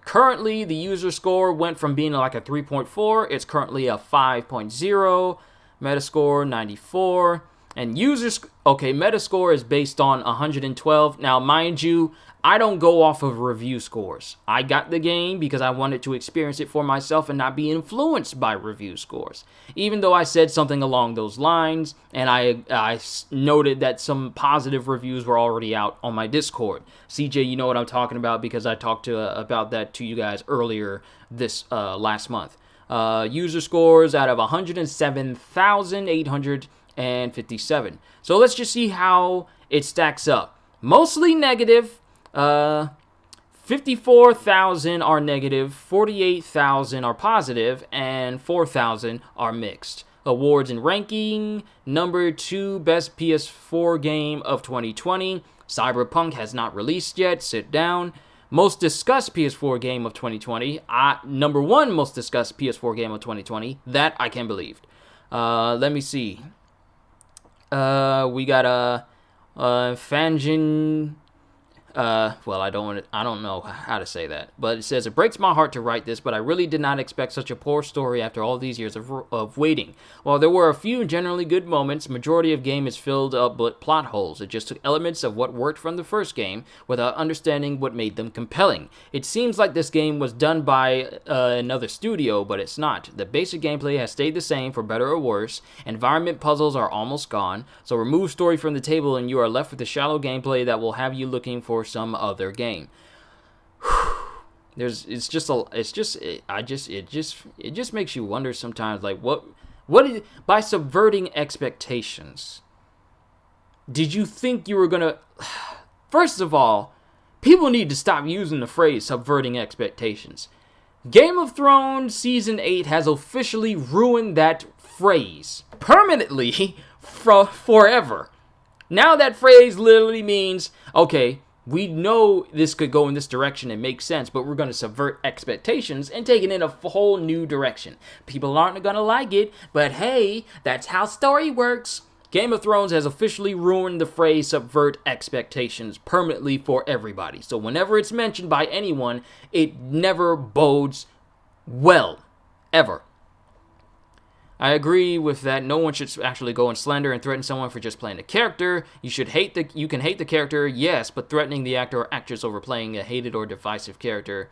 Currently, the user score went from being like a 3.4. It's currently a 5.0. Metascore 94. And Metascore is based on 112. Now, mind you, I don't go off of review scores. I got the game because I wanted to experience it for myself and not be influenced by review scores. Even though I said something along those lines, and I noted that some positive reviews were already out on my Discord. CJ, you know what I'm talking about because I talked about that to you guys earlier this last month. User scores out of 107,857. So let's just see how it stacks up. Mostly negative. 54,000 are negative, 48,000 are positive, and 4,000 are mixed. Awards and ranking. Number 2, best PS4 game of 2020. Cyberpunk has not released yet. Sit down. Most discussed PS4 game of 2020. Number 1 most discussed PS4 game of 2020. That I can believe. Let me see. We got a Fanjin. Well, I don't know how to say that, but it says, it breaks my heart to write this, but I really did not expect such a poor story after all these years of waiting. While there were a few generally good moments, majority of game is filled up with plot holes. It just took elements of what worked from the first game without understanding what made them compelling. It seems like this game was done by another studio, but it's not. The basic gameplay has stayed the same for better or worse. Environment puzzles are almost gone, so remove story from the table and you are left with the shallow gameplay that will have you looking for some other game. It just makes you wonder sometimes, like, by subverting expectations, did you think you were gonna? First of all, people need to stop using the phrase subverting expectations. Game of Thrones Season 8 has officially ruined that phrase permanently forever. Now that phrase literally means, okay, we know this could go in this direction and make sense, but we're going to subvert expectations and take it in a whole new direction. People aren't going to like it, but hey, that's how story works. Game of Thrones has officially ruined the phrase subvert expectations permanently for everybody. So whenever it's mentioned by anyone, it never bodes well, ever. I agree with that. No one should actually go and slander and threaten someone for just playing the character. You can hate the character, yes, but threatening the actor or actress over playing a hated or divisive character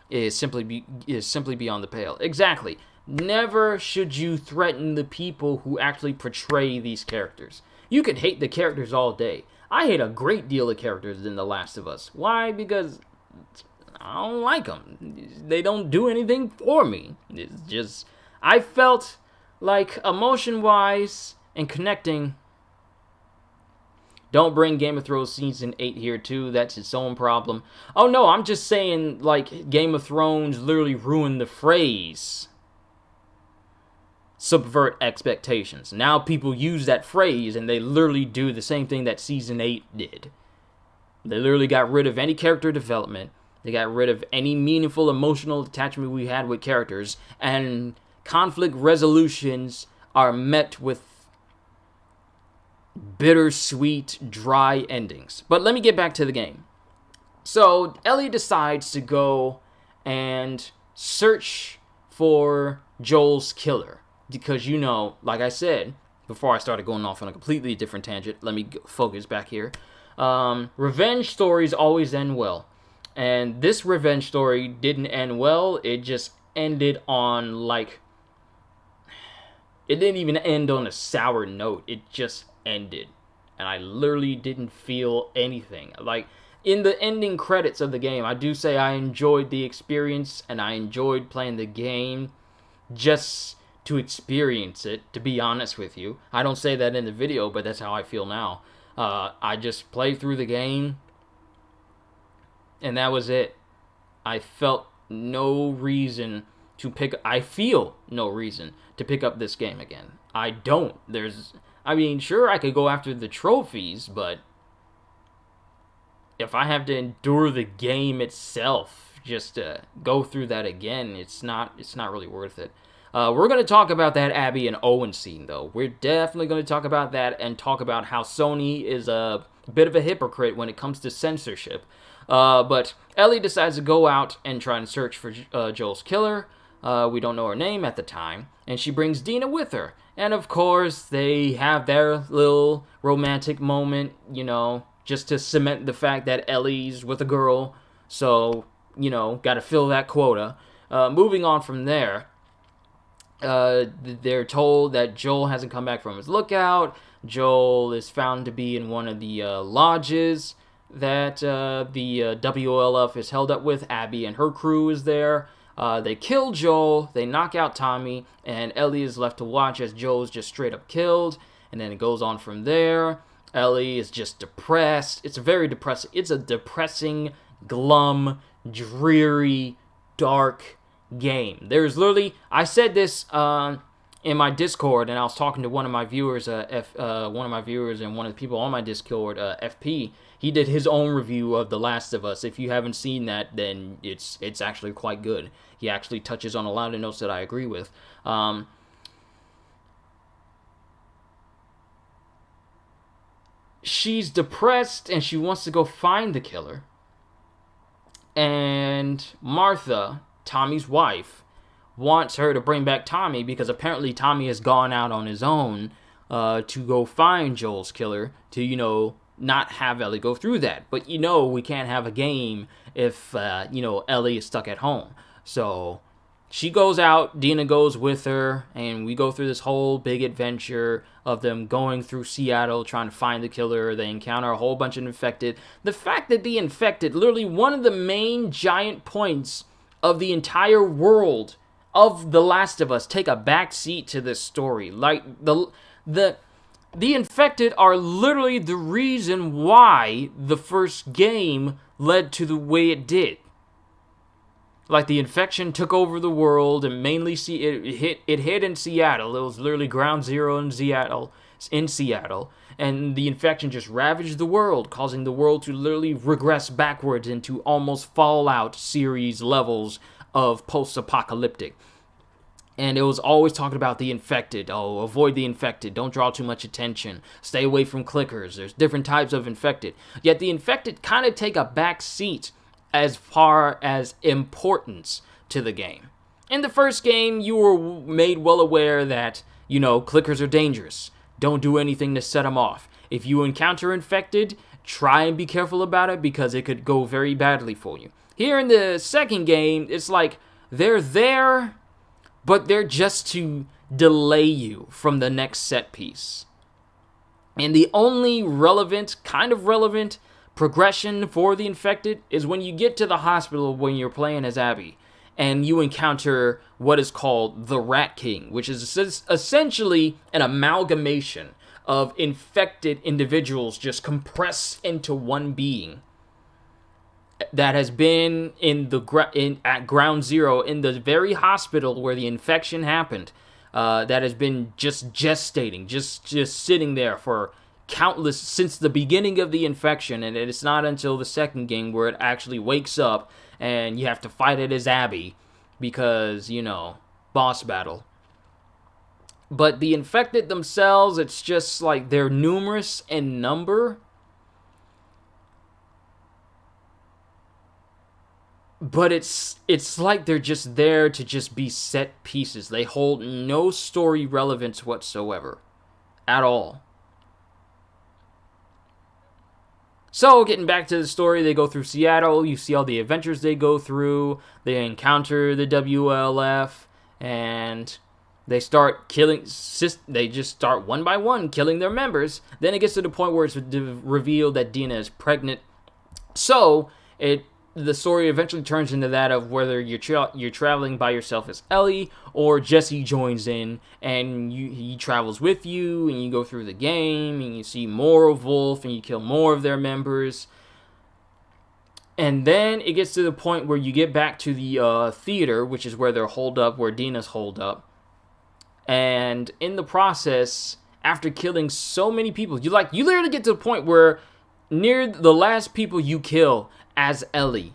is simply beyond the pale. Exactly. Never should you threaten the people who actually portray these characters. You can hate the characters all day. I hate a great deal of characters in The Last of Us. Why? Because I don't like them. They don't do anything for me. It's just, I felt like, emotion-wise and connecting. Don't bring Game of Thrones Season 8 here, too. That's its own problem. Oh, no, I'm just saying, like, Game of Thrones literally ruined the phrase subvert expectations. Now people use that phrase, and they literally do the same thing that Season 8 did. They literally got rid of any character development. They got rid of any meaningful emotional attachment we had with characters, and conflict resolutions are met with bittersweet, dry endings. But let me get back to the game. So Ellie decides to go and search for Joel's killer. Because, you know, like I said, before I started going off on a completely different tangent, let me focus back here. Revenge stories always end well. And this revenge story didn't end well. It just ended on, like, it didn't even end on a sour note. It just ended. And I literally didn't feel anything. Like, in the ending credits of the game, I do say I enjoyed the experience and I enjoyed playing the game just to experience it, to be honest with you. I don't say that in the video, but that's how I feel now. I just played through the game, and that was it. I felt no reason to I feel no reason to pick up this game again. I don't. I mean, sure, I could go after the trophies, but if I have to endure the game itself just to go through that again, it's not really worth it. We're going to talk about that Abby and Owen scene, though. We're definitely going to talk about that and talk about how Sony is a bit of a hypocrite when it comes to censorship. But Ellie decides to go out and try and search for Joel's killer. We don't know her name at the time. And she brings Dina with her. And of course, they have their little romantic moment, just to cement the fact that Ellie's with a girl. So, got to fill that quota. Moving on from there, they're told that Joel hasn't come back from his lookout. Joel is found to be in one of the lodges that the WLF is held up with. Abby and her crew is there. They kill Joel, they knock out Tommy, and Ellie is left to watch as Joel is just straight up killed. And then it goes on from there. Ellie is just depressed. It's very depressing. It's a depressing, glum, dreary, dark game. There's literally, I said this in my Discord, and I was talking to one of my viewers, and one of the people on my Discord, FP. He did his own review of The Last of Us. If you haven't seen that, then it's actually quite good. He actually touches on a lot of notes that I agree with. She's depressed and she wants to go find the killer. And Martha, Tommy's wife, wants her to bring back Tommy because apparently Tommy has gone out on his own to go find Joel's killer to, not have Ellie go through that. But we can't have a game if Ellie is stuck at home. So she goes out, Dina goes with her, and we go through this whole big adventure of them going through Seattle trying to find the killer. They encounter a whole bunch of infected. The fact that the infected, literally one of the main giant points of the entire world of The Last of Us, take a back seat to this story. Like the infected are literally the reason why the first game led to the way it did. Like, the infection took over the world, and mainly it hit in Seattle. It was literally ground zero in Seattle, and the infection just ravaged the world, causing the world to literally regress backwards into almost Fallout series levels of post-apocalyptic. And it was always talking about the infected. Oh, avoid the infected. Don't draw too much attention. Stay away from clickers. There's different types of infected. Yet the infected kind of take a back seat as far as importance to the game. In the first game, you were made well aware that, clickers are dangerous. Don't do anything to set them off. If you encounter infected, try and be careful about it because it could go very badly for you. Here in the second game, it's like they're there, but they're just to delay you from the next set piece. And the only kind of relevant progression for the infected is when you get to the hospital when you're playing as Abby and you encounter what is called the Rat King, which is essentially an amalgamation of infected individuals just compressed into one being that has been at ground zero in the very hospital where the infection happened, that has been just gestating, just sitting there for countless since the beginning of the infection, and it's not until the second game where it actually wakes up and you have to fight it as Abby because, boss battle. But the infected themselves, it's just like they're numerous in number, but it's like they're just there to just be set pieces. They hold no story relevance whatsoever at all. So, getting back to the story, they go through Seattle, you see all the adventures they go through, they encounter the WLF, and they start they just start one by one killing their members. Then it gets to the point where it's revealed that Dina is pregnant. So, the story eventually turns into that of whether you're traveling by yourself as Ellie, or Jesse joins in, and he travels with you, and you go through the game, and you see more of Wolf, and you kill more of their members. And then it gets to the point where you get back to the theater, which is where they're holed up, where Dina's holed up. And in the process, after killing so many people, you literally get to the point where near the last people you kill as Ellie,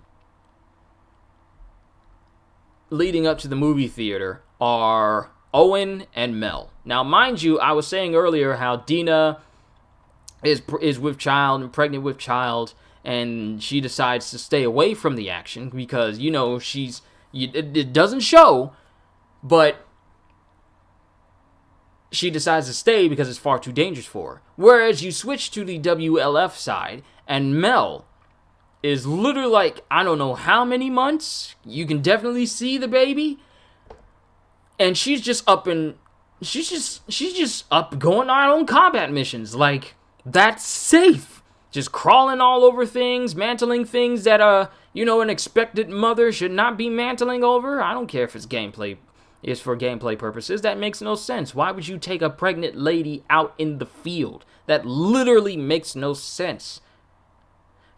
leading up to the movie theater, are Owen and Mel. Now, mind you, I was saying earlier how Dina is with child and pregnant with child, and she decides to stay away from the action because, you know, it doesn't show, but she decides to stay because it's far too dangerous for her. Whereas you switch to the WLF side, and Mel is literally like, I don't know how many months. You can definitely see the baby. And she's just up going out on combat missions. Like, that's safe. Just crawling all over things, mantling things that, an expected mother should not be mantling over. I don't care if it's for gameplay purposes. That makes no sense. Why would you take a pregnant lady out in the field? That literally makes no sense.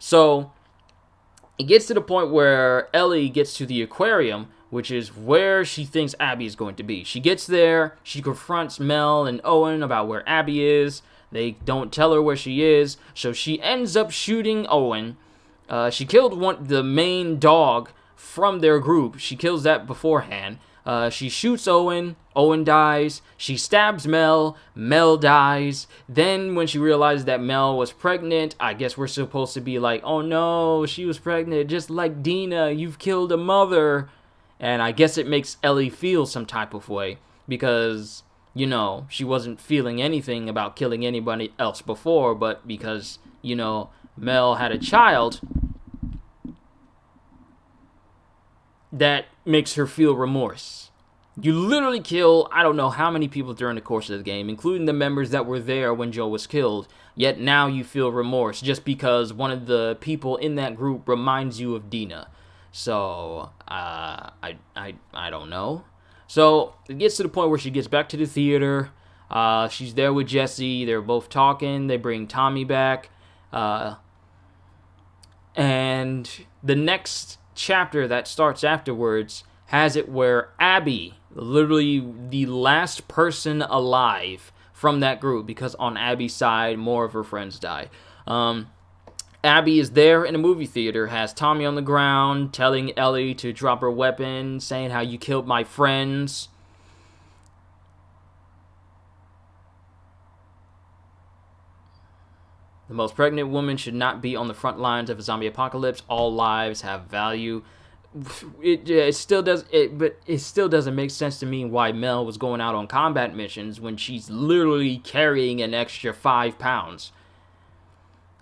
So, it gets to the point where Ellie gets to the aquarium, which is where she thinks Abby is going to be. She gets there, she confronts Mel and Owen about where Abby is. They don't tell her where she is, so she ends up shooting Owen. She killed the main dog from their group. She kills that beforehand. She shoots Owen. Owen dies. She stabs Mel. Mel dies. Then when she realizes that Mel was pregnant, I guess we're supposed to be like, oh no, she was pregnant. Just like Dina, you've killed a mother. And I guess it makes Ellie feel some type of way because, she wasn't feeling anything about killing anybody else before, but because, Mel had a child, that makes her feel remorse. You literally kill, I don't know how many people during the course of the game, including the members that were there when Joe was killed, yet now you feel remorse just because one of the people in that group reminds you of Dina. So, I don't know. So, it gets to the point where she gets back to the theater. She's there with Jesse. They're both talking. They bring Tommy back. And the next chapter that starts afterwards has it where Abby, literally the last person alive from that group, because on Abby's side, more of her friends die. Abby is there in a movie theater, has Tommy on the ground, telling Ellie to drop her weapon, saying how you killed my friends. The most pregnant woman should not be on the front lines of a zombie apocalypse. All lives have value. It still doesn't make sense to me why Mel was going out on combat missions when she's literally carrying an extra 5 pounds.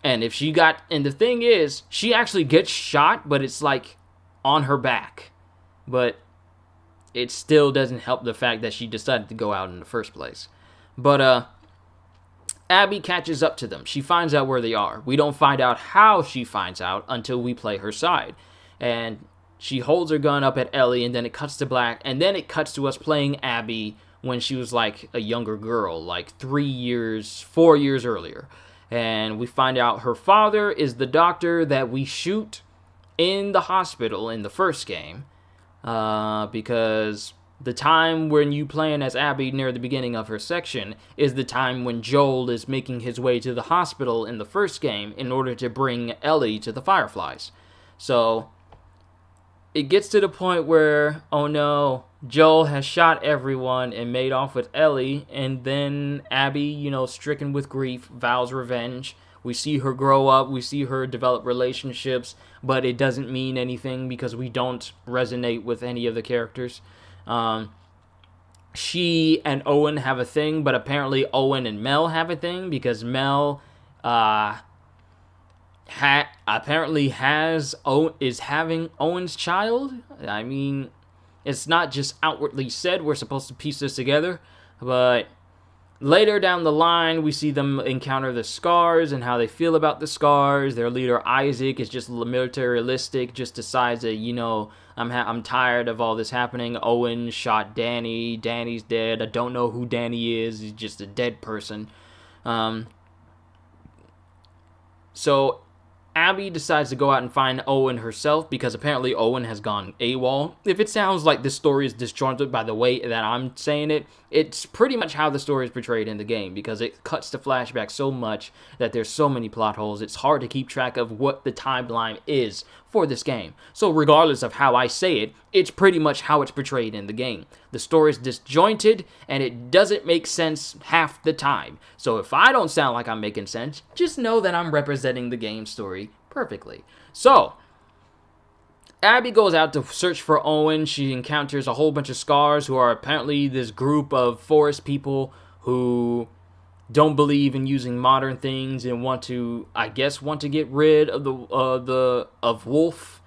And the thing is, she actually gets shot, but it's like on her back. But it still doesn't help the fact that she decided to go out in the first place. But, Abby catches up to them. She finds out where they are. We don't find out how she finds out until we play her side. And she holds her gun up at Ellie, and then it cuts to black, and then it cuts to us playing Abby when she was like a younger girl, like 4 years earlier. And we find out her father is the doctor that we shoot in the hospital in the first game. Because the time when you playing as Abby near the beginning of her section is the time when Joel is making his way to the hospital in the first game in order to bring Ellie to the Fireflies. So it gets to the point where, oh no, Joel has shot everyone and made off with Ellie, and then Abby, stricken with grief, vows revenge. We see her grow up, we see her develop relationships, but it doesn't mean anything because we don't resonate with any of the characters. She and Owen have a thing, but apparently Owen and Mel have a thing because Mel apparently is having Owen's child. I mean, it's not just outwardly said. We're supposed to piece this together, but later down the line, we see them encounter the scars and how they feel about the scars. Their leader, Isaac, is just militaristic, just decides that, I'm tired of all this happening. Owen shot Danny. Danny's dead. I don't know who Danny is. He's just a dead person. So Abby decides to go out and find Owen herself because apparently Owen has gone AWOL. If it sounds like this story is disjointed by the way that I'm saying it, it's pretty much how the story is portrayed in the game because it cuts to flashback so much that there's so many plot holes. It's hard to keep track of what the timeline is for this game. So regardless of how I say it, it's pretty much how it's portrayed in the game. The story is disjointed and it doesn't make sense half the time. So if I don't sound like I'm making sense, just know that I'm representing the game story perfectly. So Abby goes out to search for Owen. She encounters a whole bunch of scars who are apparently this group of forest people who don't believe in using modern things and want to get rid of the Wolf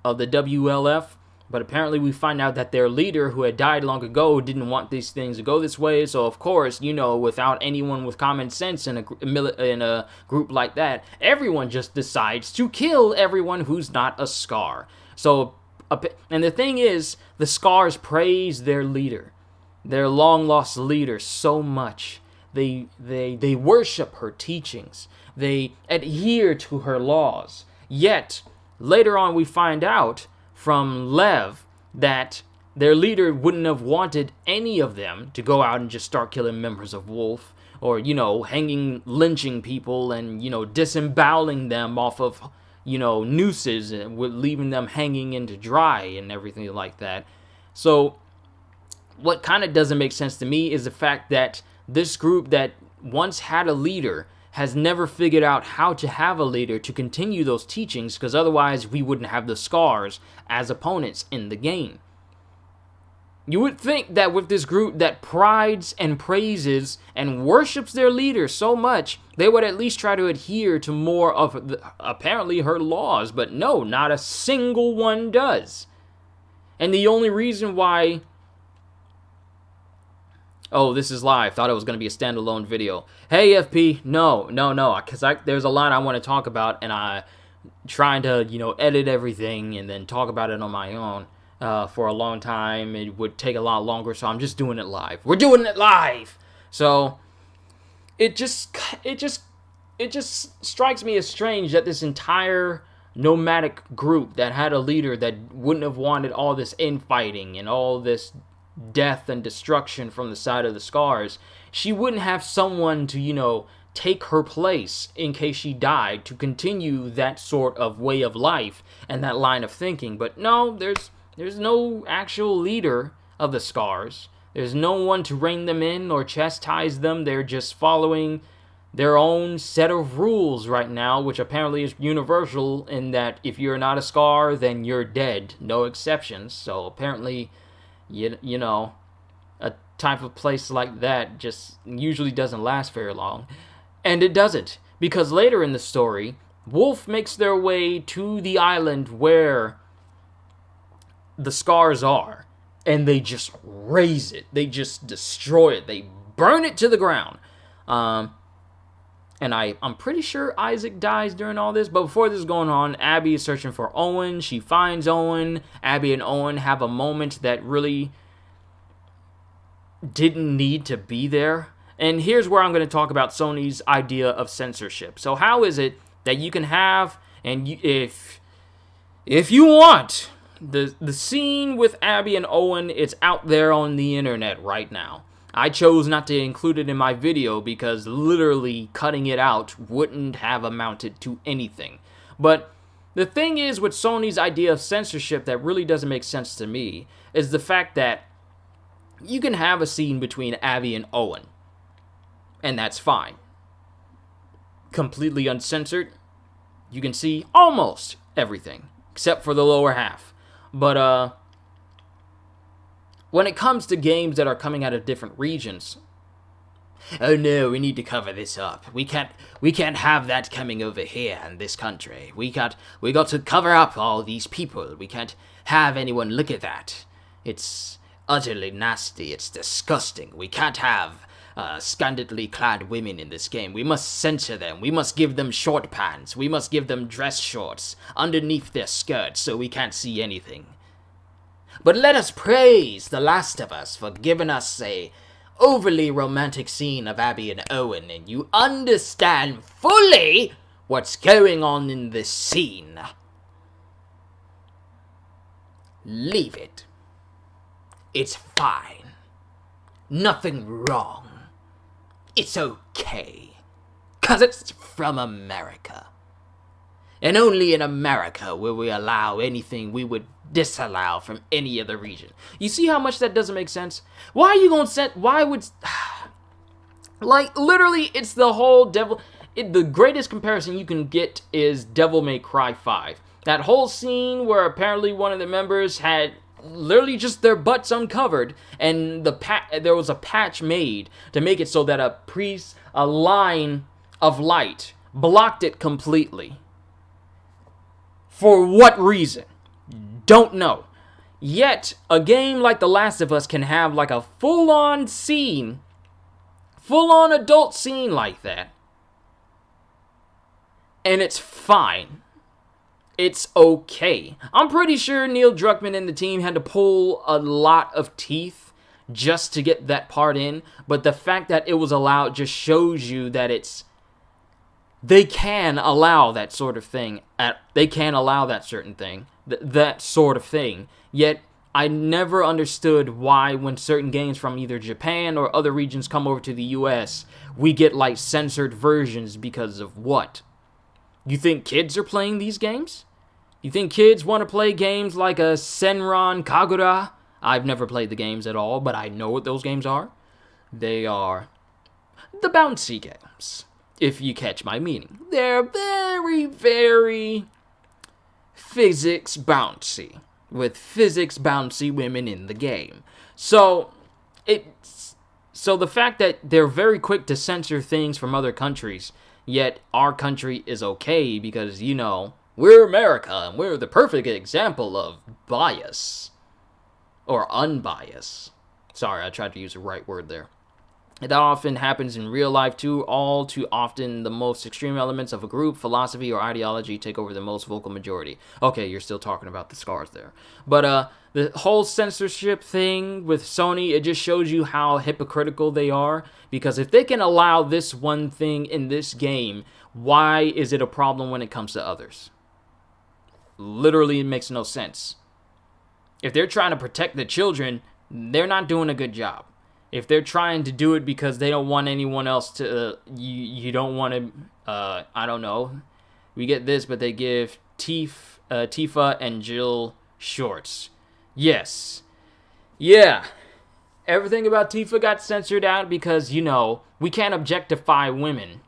of the WLF. But apparently we find out that their leader, who had died long ago, didn't want these things to go this way. So of course, without anyone with common sense in a group like that, everyone just decides to kill everyone who's not a Scar. So, and the thing is, the Scars praise their leader, their long lost leader, so much. They worship her teachings. They adhere to her laws. Yet, later on we find out from Lev that their leader wouldn't have wanted any of them to go out and just start killing members of Wolf or, lynching people and, disemboweling them off of, nooses and leaving them hanging into dry and everything like that. So what kind of doesn't make sense to me is the fact that this group that once had a leader has never figured out how to have a leader to continue those teachings, because otherwise we wouldn't have the Scars as opponents in the game. You would think that with this group that prides and praises and worships their leader so much, they would at least try to adhere to more of apparently her laws, but no, not a single one does. And the only reason why... Oh, this is live. Thought it was going to be a standalone video. Hey, FP. No. Because there's a lot I want to talk about, and I'm trying to, edit everything and then talk about it on my own for a long time. It would take a lot longer, so I'm just doing it live. We're doing it live! So, it just strikes me as strange that this entire nomadic group that had a leader that wouldn't have wanted all this infighting and all this death and destruction from the side of the Scars, she wouldn't have someone to, take her place in case she died to continue that sort of way of life and that line of thinking. But no, there's no actual leader of the Scars. There's no one to rein them in or chastise them. They're just following their own set of rules right now, which apparently is universal in that if you're not a Scar, then you're dead. No exceptions. So apparently, a type of place like that just usually doesn't last very long. And it doesn't, because later in the story, Wolf makes their way to the island where the Scars are, and they just raze it. They just destroy it. They burn it to the ground. And I'm pretty sure Isaac dies during all this, but before this is going on, Abby is searching for Owen. She finds Owen. Abby and Owen have a moment that really didn't need to be there. And here's where I'm going to talk about Sony's idea of censorship. So how is it that you can have, and if you want, the scene with Abby and Owen, it's out there on the internet right now. I chose not to include it in my video because literally cutting it out wouldn't have amounted to anything. But the thing is with Sony's idea of censorship that really doesn't make sense to me is the fact that you can have a scene between Abby and Owen, and that's fine. Completely uncensored. You can see almost everything, except for the lower half. But, when it comes to games that are coming out of different regions, oh no, we need to cover this up. We can't have that coming over here in this country. We got to cover up all these people. We can't have anyone look at that. It's utterly nasty. It's disgusting. We can't have scantily clad women in this game. We must censor them. We must give them short pants. We must give them dress shorts underneath their skirts so we can't see anything. But let us praise The Last of Us for giving us a overly romantic scene of Abby and Owen, and you understand fully what's going on in this scene. Leave it. It's fine. Nothing wrong. It's okay. 'Cause it's from America. And only in America will we allow anything we would disallow from any other region. You see how much that doesn't make sense? Why are you gonna set... Why would... Like, literally, it's the whole devil... the greatest comparison you can get is Devil May Cry 5. That whole scene where apparently one of the members had literally just their butts uncovered, and there was a patch made to make it so that a line of light blocked it completely. For what reason? Don't know. Yet, a game like The Last of Us can have like a full-on scene, full-on adult scene like that. And it's fine. It's okay. I'm pretty sure Neil Druckmann and the team had to pull a lot of teeth just to get that part in. But the fact that it was allowed just shows you that they can allow that sort of thing. They can allow that certain thing. That sort of thing. Yet, I never understood why when certain games from either Japan or other regions come over to the US, we get like censored versions because of what? You think kids are playing these games? You think kids want to play games like a Senran Kagura? I've never played the games at all, but I know what those games are. They are the bouncy games, if you catch my meaning. They're very, very physics bouncy, with physics bouncy women in the game. So the fact that they're very quick to censor things from other countries, yet our country is okay because, you know, we're America and we're the perfect example of bias. Or unbiased. Sorry, I tried to use the right word there. That often happens in real life too. All too often, the most extreme elements of a group, philosophy, or ideology take over the most vocal majority. Okay, you're still talking about the scars there. But the whole censorship thing with Sony, it just shows you how hypocritical they are. Because if they can allow this one thing in this game, why is it a problem when it comes to others? Literally, it makes no sense. If they're trying to protect the children, they're not doing a good job. If they're trying to do it because they don't want anyone else to, you don't want to, I don't know. We get this, but they give Tifa and Jill shorts. Yes. Yeah. Everything about Tifa got censored out because, you know, we can't objectify women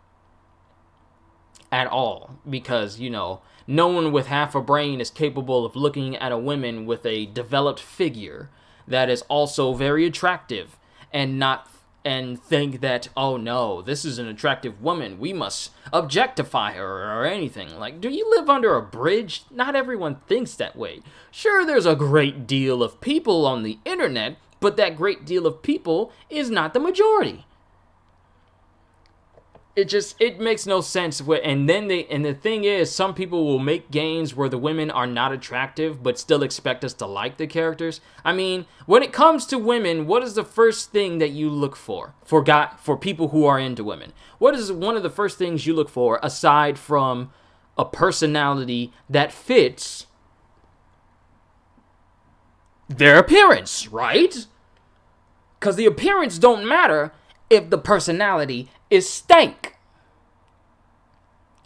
at all. Because, you know, no one with half a brain is capable of looking at a woman with a developed figure that is also very attractive and think that, oh no, this is an attractive woman, we must objectify her or anything. Like, do you live under a bridge? Not everyone thinks that way. Sure, there's a great deal of people on the internet, but that great deal of people is not the majority. It makes no sense. And the thing is, some people will make games where the women are not attractive, but still expect us to like the characters. I mean, when it comes to women, what is the first thing that you look for people who are into women? What is one of the first things you look for aside from a personality that fits their appearance, right? Because the appearance don't matter if the personality is stank.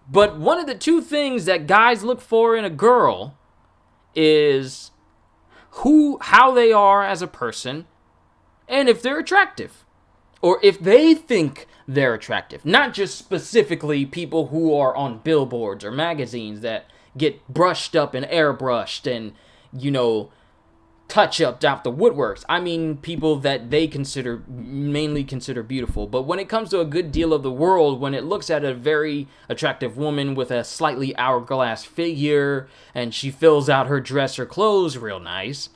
But one of the two things that guys look for in a girl is how they are as a person and if they're attractive. Or if they think they're attractive. Not just specifically people who are on billboards or magazines that get brushed up and airbrushed and, you know, touch-upped out the woodworks. I mean people that they mainly consider beautiful. But when it comes to a good deal of the world, when it looks at a very attractive woman with a slightly hourglass figure and she fills out her dress or clothes real nice,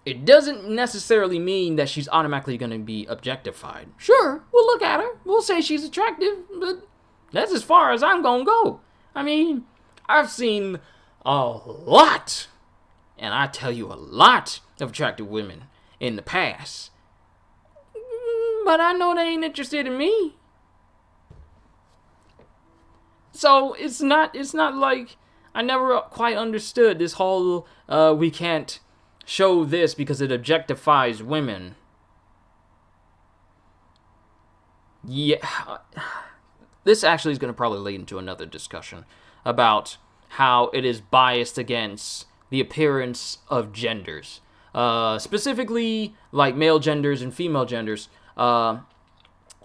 it doesn't necessarily mean that she's automatically going to be objectified. Sure, we'll look at her, we'll say she's attractive, but that's as far as I'm gonna go. I mean, I've seen a lot, and I tell you a lot of attractive women in the past. But I know they ain't interested in me. So it's not like I never quite understood this whole we can't show this because it objectifies women. Yeah, this actually is going to probably lead into another discussion about how it is biased against the appearance of genders, specifically like male genders and female genders.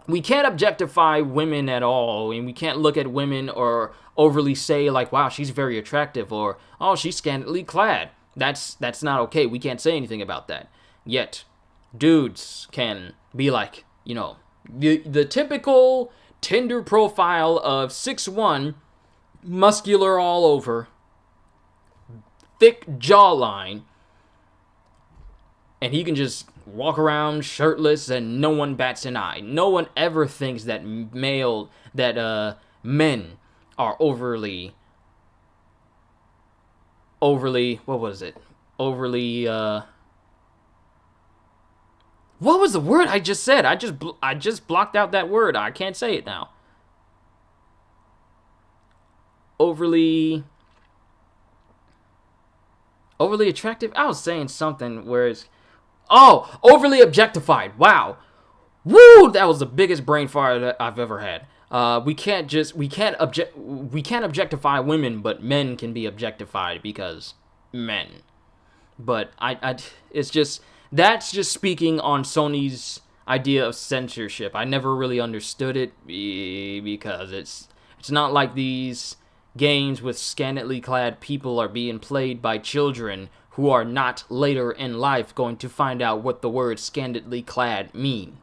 We can't objectify women at all, and we can't look at women or overly say like, "Wow, she's very attractive," or "Oh, she's scantily clad." That's not okay. We can't say anything about that. Yet, dudes can be like, the typical Tinder profile of 6'1", muscular all over, thick jawline, and he can just walk around shirtless and no one bats an eye. No one ever thinks that men are overly, what was it? What was the word I just said? I just blocked out that word. I can't say it now. Overly attractive? I was saying something where it's... Oh, overly objectified. Wow. Woo! That was the biggest brain fart that I've ever had. We can't objectify women, but men can be objectified because men. But it's just... That's just speaking on Sony's idea of censorship. I never really understood it because it's not like these games with scantily clad people are being played by children who are not later in life going to find out what the word scantily clad mean.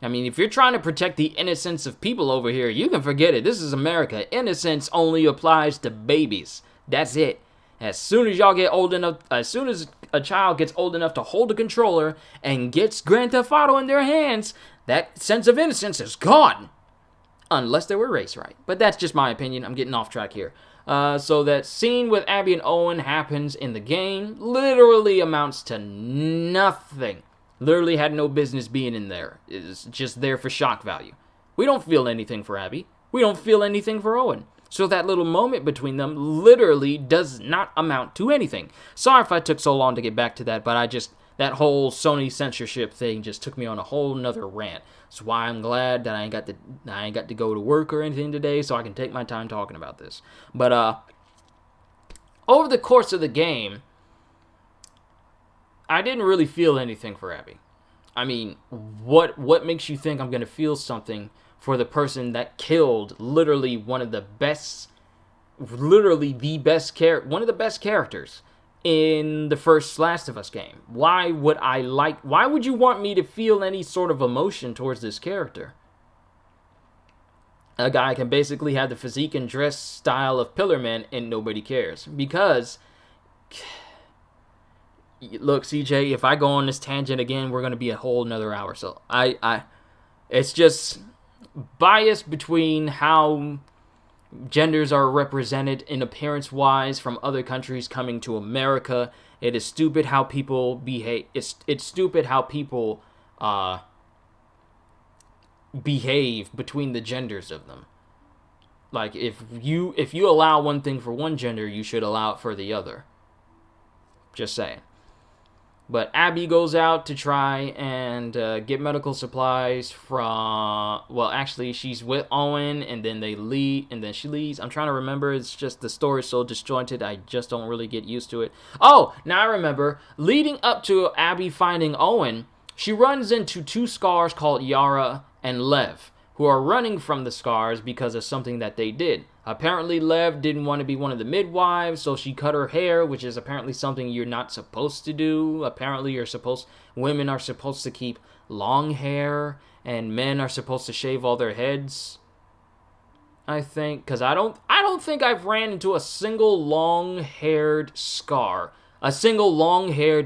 I mean, if you're trying to protect the innocence of people over here, you can forget it. This is America. Innocence only applies to babies. That's it. As soon as a child gets old enough to hold a controller and gets Grand Theft Auto in their hands, that sense of innocence is gone. Unless they were raised right. But that's just my opinion. I'm getting off track here. So that scene with Abby and Owen happens in the game. Literally amounts to nothing. Literally had no business being in there. It's just there for shock value. We don't feel anything for Abby. We don't feel anything for Owen. So that little moment between them literally does not amount to anything. Sorry if I took so long to get back to that, but that whole Sony censorship thing just took me on a whole nother rant. That's why I'm glad that I ain't got to go to work or anything today, so I can take my time talking about this. But over the course of the game, I didn't really feel anything for Abby. I mean, what makes you think I'm gonna feel something for the person that killed literally one of the best characters in the first Last of Us game? Why would you want me to feel any sort of emotion towards this character? A guy can basically have the physique and dress style of Pillar Man and nobody cares. Because, look, CJ, if I go on this tangent again, we're going to be a whole another hour. So it's just bias between how genders are represented in appearance-wise from other countries coming to America. It is stupid how people behave. It's stupid how people behave between the genders of them. Like, if you allow one thing for one gender, you should allow it for the other. Just saying. But Abby goes out to try and get medical supplies from... Well, actually, she's with Owen, and then they leave, and then she leaves. I'm trying to remember. It's just the story's so disjointed, I just don't really get used to it. Oh, now I remember. Leading up to Abby finding Owen, she runs into two scars called Yara and Lev, who are running from the scars because of something that they did. Apparently, Lev didn't want to be one of the midwives, so she cut her hair, which is apparently something you're not supposed to do. Apparently, women are supposed to keep long hair, and men are supposed to shave all their heads. I think, because I don't think I've ran into a single long-haired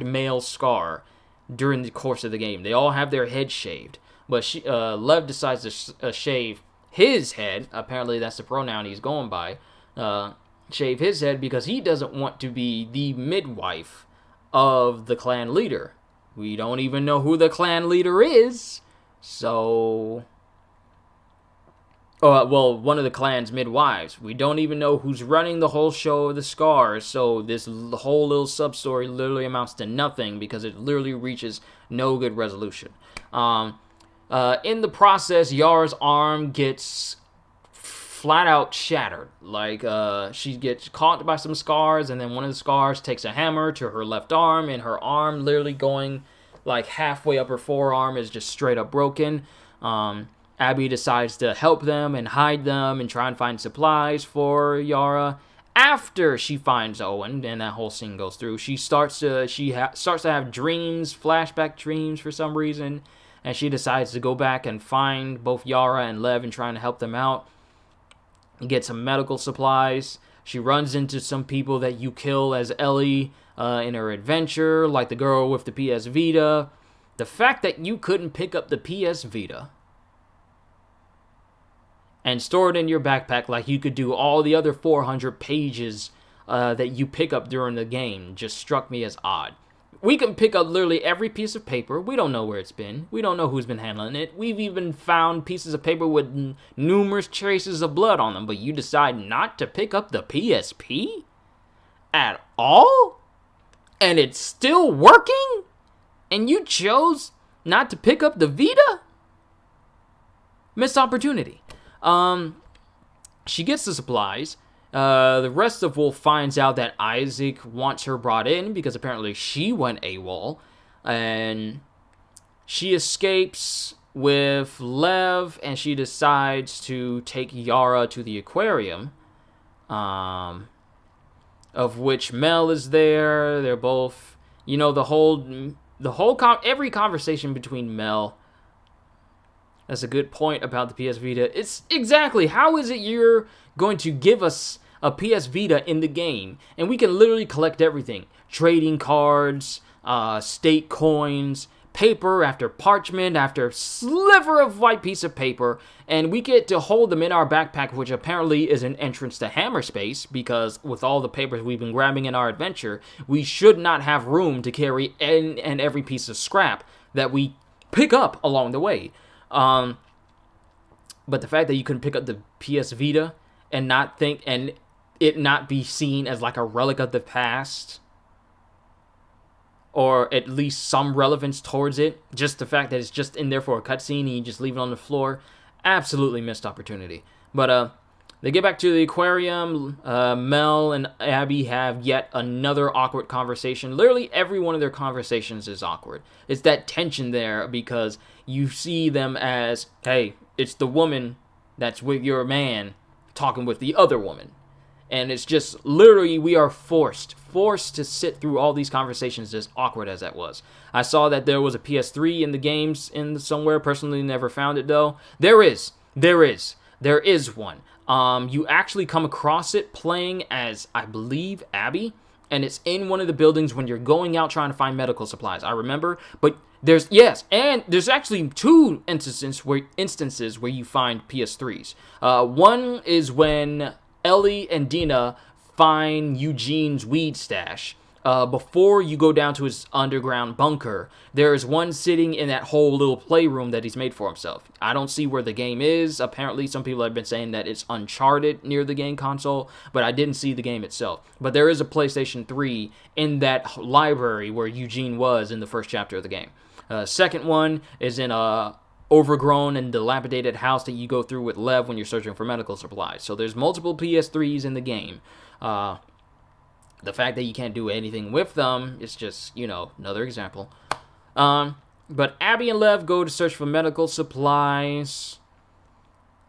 male scar during the course of the game. They all have their head shaved, but Lev decides to shave his head. Apparently that's the pronoun he's going by. Shave his head because he doesn't want to be the midwife of the clan leader. We don't even know who the clan leader is, so well, one of the clan's midwives. We don't even know who's running the whole show of the Scars, so this whole little sub-story literally amounts to nothing because it literally reaches no good resolution. In the process, Yara's arm gets flat out shattered. Like, she gets caught by some scars, and then one of the scars takes a hammer to her left arm, and her arm literally going like halfway up her forearm is just straight up broken. Abby decides to help them and hide them and try and find supplies for Yara. After she finds Owen and that whole scene goes through, she starts to have dreams, flashback dreams for some reason, and she decides to go back and find both Yara and Lev and trying to help them out. Get some medical supplies. She runs into some people that you kill as Ellie in her adventure, like the girl with the PS Vita. The fact that you couldn't pick up the PS Vita and store it in your backpack like you could do all the other 400 pages that you pick up during the game just struck me as odd. We can pick up literally every piece of paper. We don't know where it's been. We don't know who's been handling it. We've even found pieces of paper with numerous traces of blood on them, but you decide not to pick up the PSP at all? And it's still working? And you chose not to pick up the Vita? Missed opportunity. She gets the supplies. The rest of Wolf finds out that Isaac wants her brought in because apparently she went AWOL. And she escapes with Lev, and she decides to take Yara to the aquarium. Of which Mel is there. They're both, every conversation between Mel. That's a good point about the PS Vita. It's exactly, how is it you're going to give us a PS Vita in the game, and we can literally collect everything? Trading cards, state coins, paper after parchment after sliver of white piece of paper, and we get to hold them in our backpack, which apparently is an entrance to Hammerspace, because with all the papers we've been grabbing in our adventure, we should not have room to carry any and every piece of scrap that we pick up along the way. But the fact that you couldn't pick up the PS Vita and it not be seen as like a relic of the past, or at least some relevance towards it, just the fact that it's just in there for a cutscene and you just leave it on the floor, absolutely missed opportunity. But they get back to the aquarium. Mel and Abby have yet another awkward conversation. Literally every one of their conversations is awkward. It's that tension there because you see them as, hey, it's the woman that's with your man talking with the other woman. And it's just literally we are forced to sit through all these conversations, as awkward as that was. I saw that there was a PS3 in the games somewhere. Personally, never found it though. There is one. You actually come across it playing as, I believe, Abby, and it's in one of the buildings when you're going out trying to find medical supplies. I remember, but there's actually two instances where you find PS3s. One is when Ellie and Dina find Eugene's weed stash. Before you go down to his underground bunker, there is one sitting in that whole little playroom that he's made for himself. I don't see where the game is. Apparently, some people have been saying that it's Uncharted near the game console, but I didn't see the game itself. But there is a PlayStation 3 in that library where Eugene was in the first chapter of the game. Second one is in a overgrown and dilapidated house that you go through with Lev when you're searching for medical supplies. So there's multiple PS3s in the game. The fact that you can't do anything with them is just, another example. But Abby and Lev go to search for medical supplies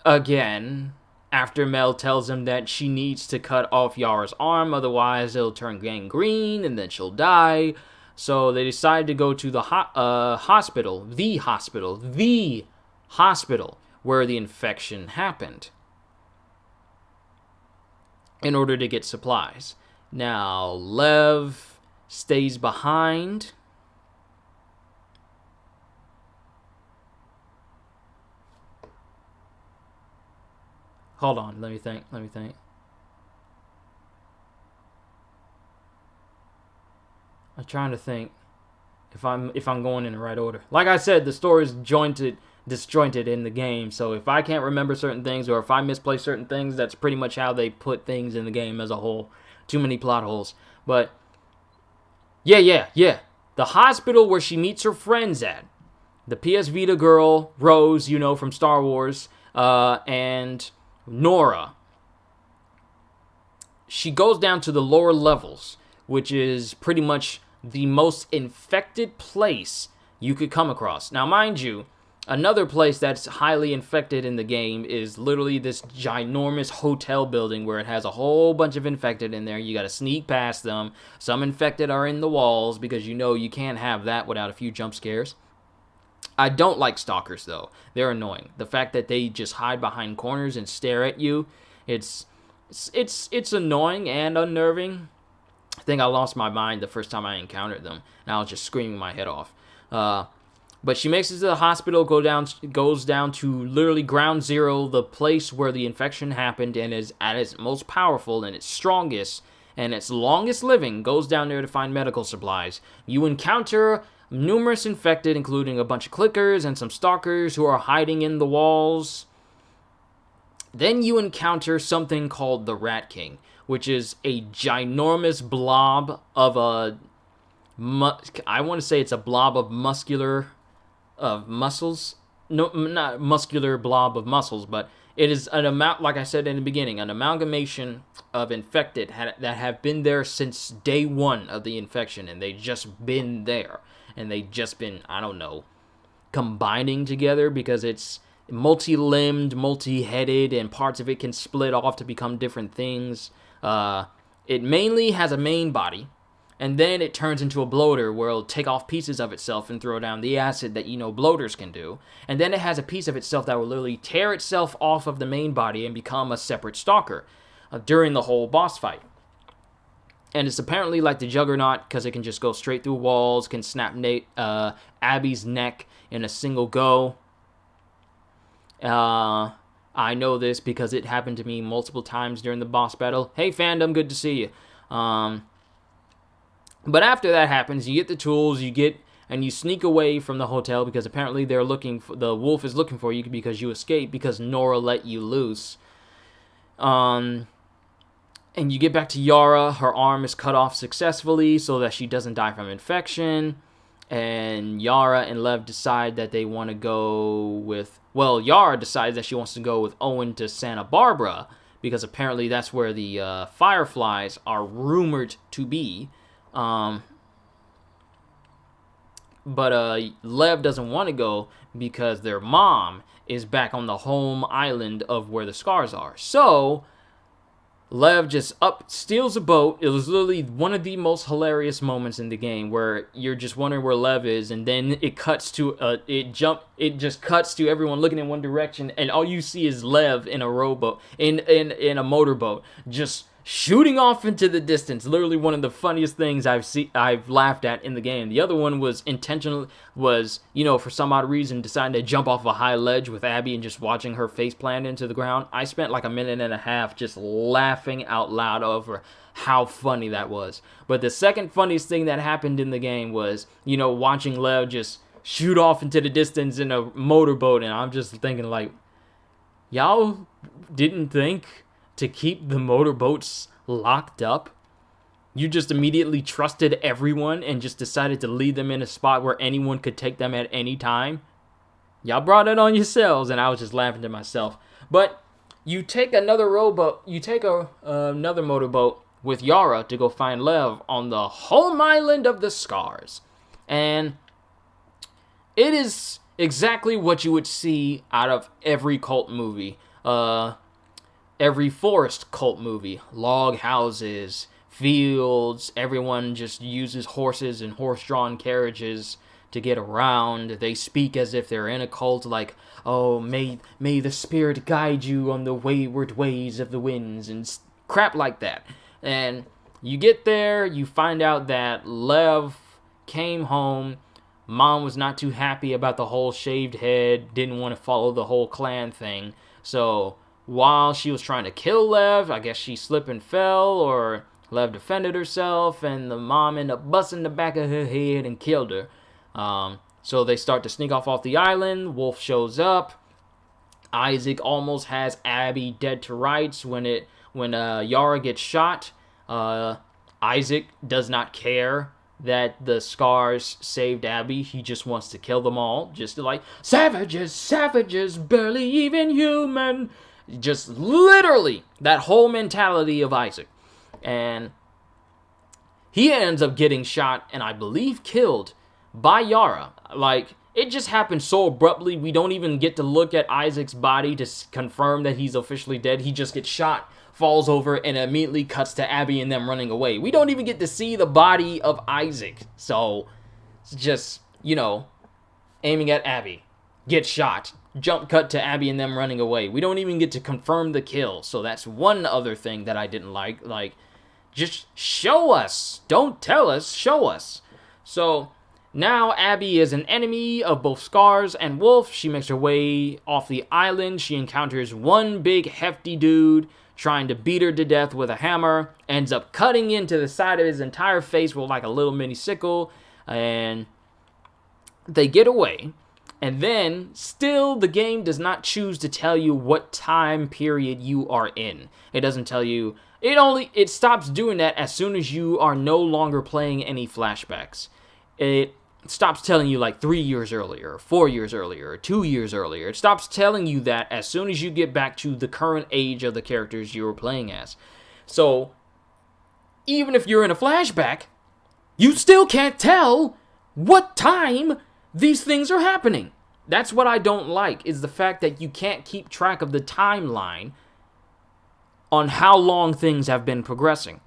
again, after Mel tells them that she needs to cut off Yara's arm, otherwise it'll turn gangrene and then she'll die. So they decide to go to the hospital where the infection happened, in order to get supplies. Now, Lev stays behind. Hold on, let me think. I'm trying to think if I'm going in the right order. Like I said, the story is jointed disjointed in the game. So if I can't remember certain things or if I misplace certain things, that's pretty much how they put things in the game as a whole. Too many plot holes. But yeah. The hospital where she meets her friends at. The PS Vita girl, Rose, from Star Wars, and Nora. She goes down to the lower levels, which is pretty much the most infected place you could come across. Now, mind you, another place that's highly infected in the game is literally this ginormous hotel building where it has a whole bunch of infected in there. You got to sneak past them. Some infected are in the walls because you can't have that without a few jump scares. I don't like stalkers, though. They're annoying. The fact that they just hide behind corners and stare at you, it's annoying and unnerving. I think I lost my mind the first time I encountered them, and I was just screaming my head off. But she makes it to the hospital, goes down to literally ground zero, the place where the infection happened, and is at its most powerful and its strongest and its longest living, goes down there to find medical supplies. You encounter numerous infected, including a bunch of clickers and some stalkers who are hiding in the walls. Then you encounter something called the Rat King, which is a ginormous blob of I want to say it's a blob of muscles. No, not muscular blob of muscles, but it is an amount, like I said in the beginning, an amalgamation of infected that have been there since day one of the infection, and they just been there. And they just been, I don't know, combining together because it's multi-limbed, multi-headed, and parts of it can split off to become different things. It mainly has a main body, and then it turns into a bloater where it'll take off pieces of itself and throw down the acid that bloaters can do. And then it has a piece of itself that will literally tear itself off of the main body and become a separate stalker during the whole boss fight. And it's apparently like the Juggernaut because it can just go straight through walls, can snap Abby's neck in a single go. I know this because it happened to me multiple times during the boss battle. Hey, fandom, good to see you. But after that happens, you get the tools, and you sneak away from the hotel because apparently the wolf is looking for you because you escaped because Nora let you loose. And you get back to Yara. Her arm is cut off successfully so that she doesn't die from infection. And Yara and Lev decide that they want to go with... Well, Yara decides that she wants to go with Owen to Santa Barbara because apparently that's where the Fireflies are rumored to be. But Lev doesn't want to go because their mom is back on the home island of where the scars are. So Lev just steals a boat. It was literally one of the most hilarious moments in the game where you're just wondering where Lev is, and then it cuts to it just cuts to everyone looking in one direction, and all you see is Lev in a rowboat, in a motorboat, just shooting off into the distance. Literally one of the funniest things I've laughed at in the game. The other one was for some odd reason deciding to jump off a high ledge with Abby and just watching her face plant into the ground. I spent like a minute and a half just laughing out loud over how funny that was. But the second funniest thing that happened in the game was, watching Lev just shoot off into the distance in a motorboat, and I'm just thinking like, y'all didn't think to keep the motorboats locked up? You just immediately trusted everyone and just decided to leave them in a spot where anyone could take them at any time? Y'all brought it on yourselves, and I was just laughing to myself. But you take another rowboat, another motorboat with Yara to go find Lev on the home island of the Scars. And it is exactly what you would see out of every cult movie. Every forest cult movie. Log houses, fields, everyone just uses horses and horse-drawn carriages to get around. They speak as if they're in a cult, like, oh, may the spirit guide you on the wayward ways of the winds, and crap like that. And you get there, you find out that Lev came home. Mom was not too happy about the whole shaved head, didn't want to follow the whole clan thing, so while she was trying to kill Lev, I guess she slipped and fell, or Lev defended herself, and the mom ended up busting the back of her head and killed her. So they start to sneak off the island. Wolf shows up. Isaac almost has Abby dead to rights when Yara gets shot. Isaac does not care that the scars saved Abby. He just wants to kill them all. Just like, savages, savages, barely even human. Just literally that whole mentality of Isaac. And he ends up getting shot and I believe killed by Yara. Like, it just happened so abruptly, we don't even get to look at Isaac's body to confirm that he's officially dead. He just gets shot, falls over, and immediately cuts to Abby and them running away. We don't even get to see the body of Isaac. So, it's just, aiming at Abby. Get shot. Jump cut to Abby and them running away. We don't even get to confirm the kill. So that's one other thing that I didn't like. Like, just show us. Don't tell us. Show us. So now Abby is an enemy of both Scars and Wolf. She makes her way off the island. She encounters one big hefty dude trying to beat her to death with a hammer. Ends up cutting into the side of his entire face with like a little mini sickle. And they get away. And then, still, the game does not choose to tell you what time period you are in. It doesn't tell you. It stops doing that as soon as you are no longer playing any flashbacks. It stops telling you like 3 years earlier, 4 years earlier, 2 years earlier. It stops telling you that as soon as you get back to the current age of the characters you were playing as. So, even if you're in a flashback, you still can't tell what time these things are happening. That's what I don't like, is the fact that you can't keep track of the timeline on how long things have been progressing.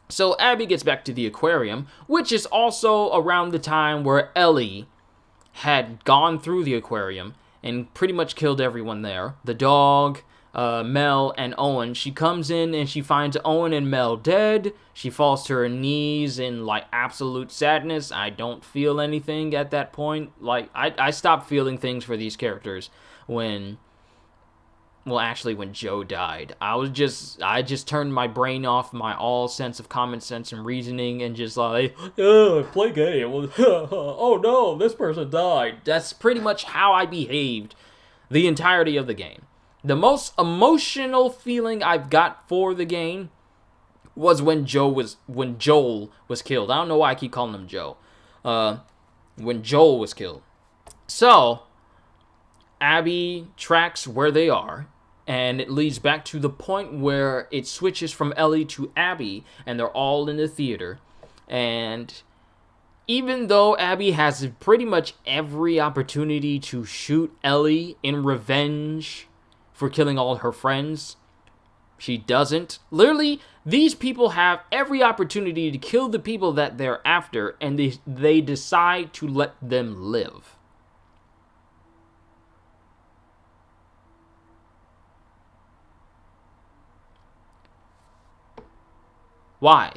So Abby gets back to the aquarium, which is also around the time where Ellie had gone through the aquarium and pretty much killed everyone there. The dog, Mel, and Owen. She comes in and she finds Owen and Mel dead. She falls to her knees in like absolute sadness. I don't feel anything at that point. Like, I stopped feeling things for these characters when Joe died. I just turned my brain off, my all sense of common sense and reasoning, and just like, play game. Oh no, this person died. That's pretty much how I behaved the entirety of the game. The most emotional feeling I've got for the game was when Joel was killed. I don't know why I keep calling him Joe. When Joel was killed. So, Abby tracks where they are, and it leads back to the point where it switches from Ellie to Abby, and they're all in the theater. And even though Abby has pretty much every opportunity to shoot Ellie in revenge for killing all her friends, she doesn't. Literally, these people have every opportunity to kill the people that they're after, and they decide to let them live. Why?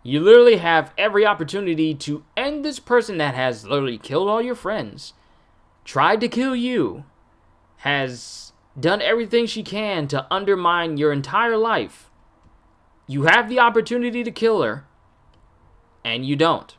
You literally have every opportunity to end this person that has literally killed all your friends, tried to kill you, has done everything she can to undermine your entire life. You have the opportunity to kill her, and you don't.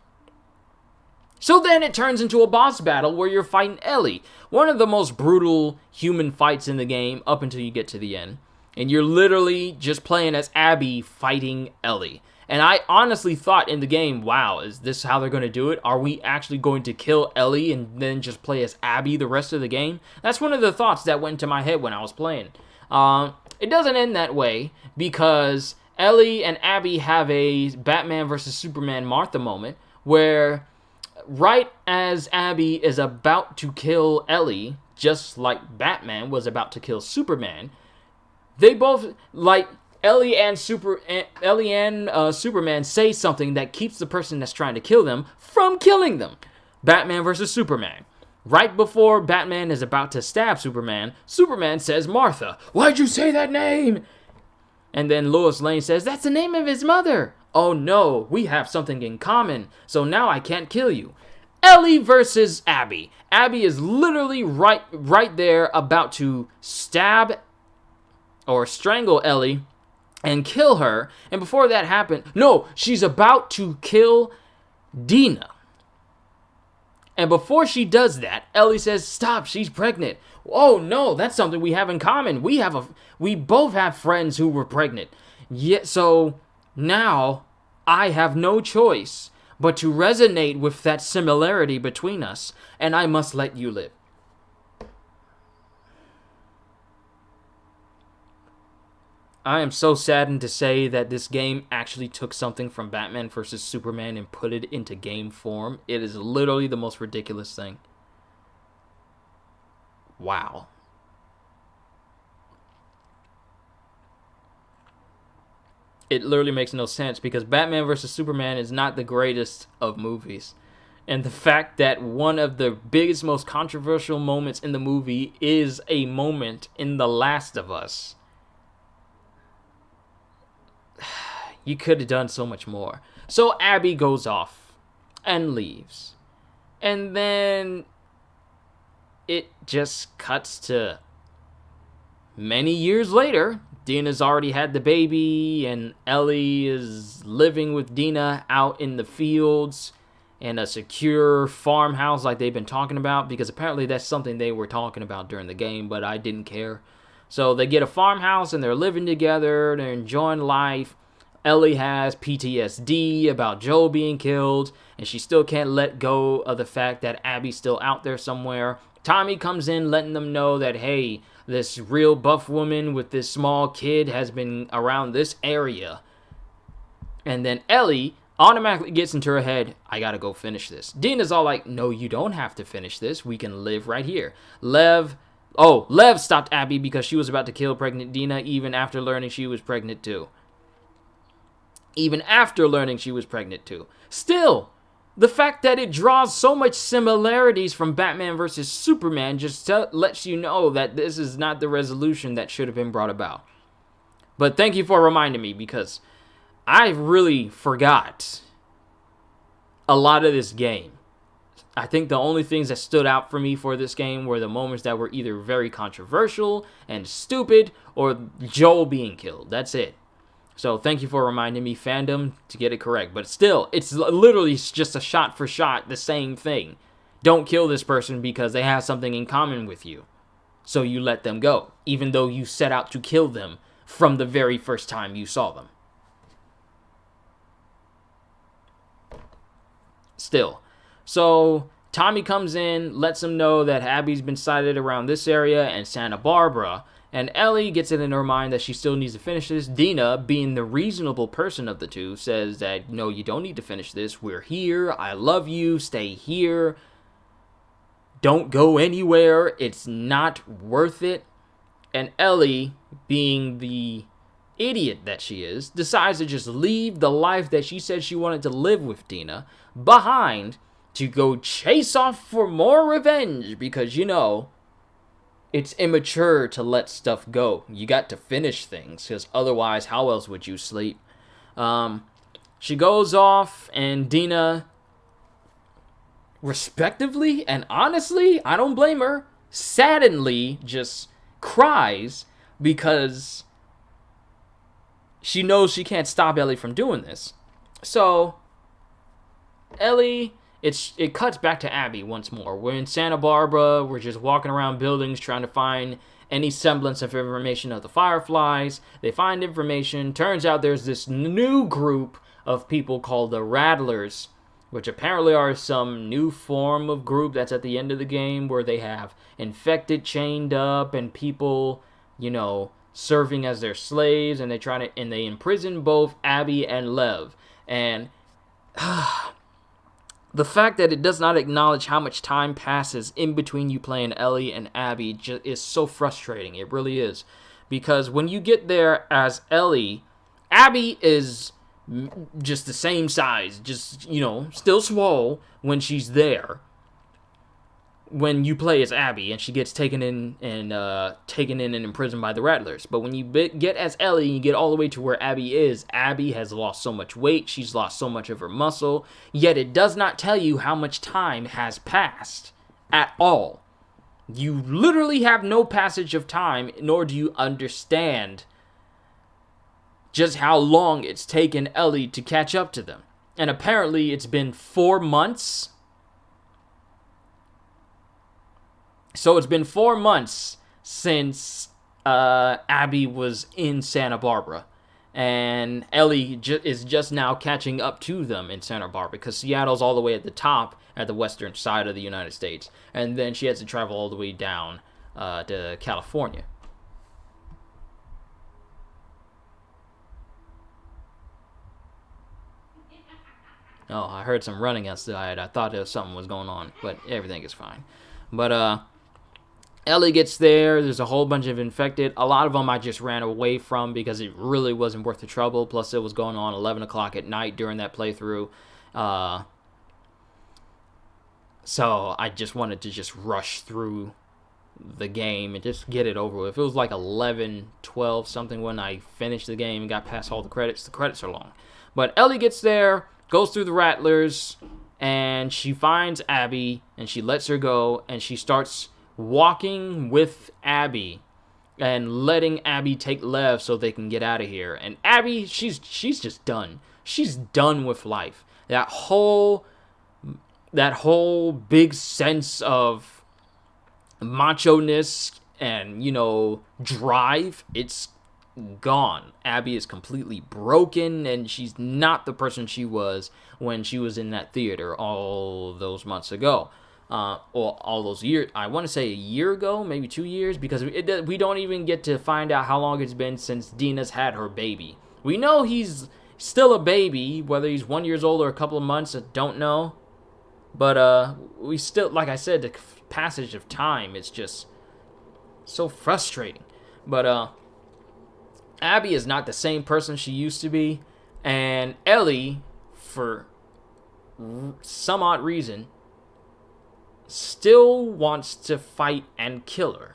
So then it turns into a boss battle where you're fighting Ellie, one of the most brutal human fights in the game up until you get to the end. And you're literally just playing as Abby fighting Ellie. And I honestly thought in the game, wow, is this how they're going to do it? Are we actually going to kill Ellie and then just play as Abby the rest of the game? That's one of the thoughts that went to my head when I was playing. It doesn't end that way because Ellie and Abby have a Batman versus Superman Martha moment where right as Abby is about to kill Ellie, just like Batman was about to kill Superman, they both, like, Ellie and Superman say something that keeps the person that's trying to kill them from killing them. Batman versus Superman. Right before Batman is about to stab Superman, Superman says, "Martha, why'd you say that name?" And then Lois Lane says, "That's the name of his mother." "Oh no, we have something in common, so now I can't kill you." Ellie versus Abby. Abby is literally right there about to stab or strangle Ellie and kill her. And before that happened, no, she's about to kill Dina. And before she does that, Ellie says, "Stop, she's pregnant." Oh no, that's something we have in common. We both have friends who were pregnant. Yet so now I have no choice but to resonate with that similarity between us, and I must let you live. I am so saddened to say that this game actually took something from Batman vs. Superman and put it into game form. It is literally the most ridiculous thing. Wow. It literally makes no sense because Batman vs. Superman is not the greatest of movies. And the fact that one of the biggest, most controversial moments in the movie is a moment in The Last of Us. You could have done so much more. So Abby goes off and leaves. And then it just cuts to many years later. Dina's already had the baby, and Ellie is living with Dina out in the fields in a secure farmhouse like they've been talking about, because apparently that's something they were talking about during the game, but I didn't care. So they get a farmhouse and they're living together, they're enjoying life. Ellie has PTSD about Joel being killed, and she still can't let go of the fact that Abby's still out there somewhere. Tommy comes in letting them know that, hey, this real buff woman with this small kid has been around this area. And then Ellie automatically gets into her head, I gotta go finish this. Dina's all like, no, you don't have to finish this. We can live right here. Lev stopped Abby because she was about to kill pregnant Dina even after learning she was pregnant too. Still, the fact that it draws so much similarities from Batman vs. Superman just lets you know that this is not the resolution that should have been brought about. But thank you for reminding me, because I really forgot a lot of this game. I think the only things that stood out for me for this game were the moments that were either very controversial and stupid or Joel being killed. That's it. So thank you for reminding me, fandom, to get it correct. But still, it's literally just a shot for shot, the same thing. Don't kill this person because they have something in common with you. So you let them go, even though you set out to kill them from the very first time you saw them. Still. So Tommy comes in, lets them know that Abby's been sighted around this area and Santa Barbara. And Ellie gets it in her mind that she still needs to finish this. Dina, being the reasonable person of the two, says that, no, you don't need to finish this. We're here. I love you. Stay here. Don't go anywhere. It's not worth it. And Ellie, being the idiot that she is, decides to just leave the life that she said she wanted to live with Dina behind to go chase off for more revenge because, you know, it's immature to let stuff go. You got to finish things, because otherwise, how else would you sleep? She goes off, and Dina, respectively and honestly, I don't blame her, saddenly just cries because she knows she can't stop Ellie from doing this. So, Ellie... It cuts back to Abby once more. We're in Santa Barbara. We're just walking around buildings trying to find any semblance of information of the Fireflies. They find information. Turns out there's this new group of people called the Rattlers, which apparently are some new form of group that's at the end of the game where they have infected chained up and people, you know, serving as their slaves, and they imprison both Abby and Lev. And the fact that it does not acknowledge how much time passes in between you playing Ellie and Abby is so frustrating. It really is. Because when you get there as Ellie, Abby is just the same size. Just, you know, still swole when she's there. When you play as Abby and she gets taken in and imprisoned by the Rattlers. But when you get as Ellie and you get all the way to where Abby is, Abby has lost so much weight, she's lost so much of her muscle, yet it does not tell you how much time has passed at all. You literally have no passage of time, nor do you understand just how long it's taken Ellie to catch up to them. And apparently it's been 4 months So it's been 4 months since Abby was in Santa Barbara. And Ellie is just now catching up to them in Santa Barbara because Seattle's all the way at the top at the western side of the United States. And then she has to travel all the way down to California. Oh, I heard some running outside. I thought something was going on, but everything is fine. But Ellie gets there. There's a whole bunch of infected. A lot of them I just ran away from because it really wasn't worth the trouble. Plus, it was going on 11 o'clock at night during that playthrough. So I just wanted to just rush through the game and just get it over with. It was like 11, 12 something when I finished the game and got past all the credits. The credits are long. But Ellie gets there, goes through the Rattlers, and she finds Abby, and she lets her go, and she starts walking with Abby and letting Abby take Lev so they can get out of here. And Abby, she's just done. She's done with life. That whole big sense of macho-ness and, drive, it's gone. Abby is completely broken, and she's not the person she was when she was in that theater all those months ago. Or all those years. I want to say a year ago, maybe 2 years, because we don't even get to find out how long it's been since Dina's had her baby. We know he's still a baby, whether he's 1 year old or a couple of months, I don't know. But we still, like I said, the passage of time is just so frustrating. But Abby is not the same person she used to be, and Ellie, for some odd reason, still wants to fight and kill her.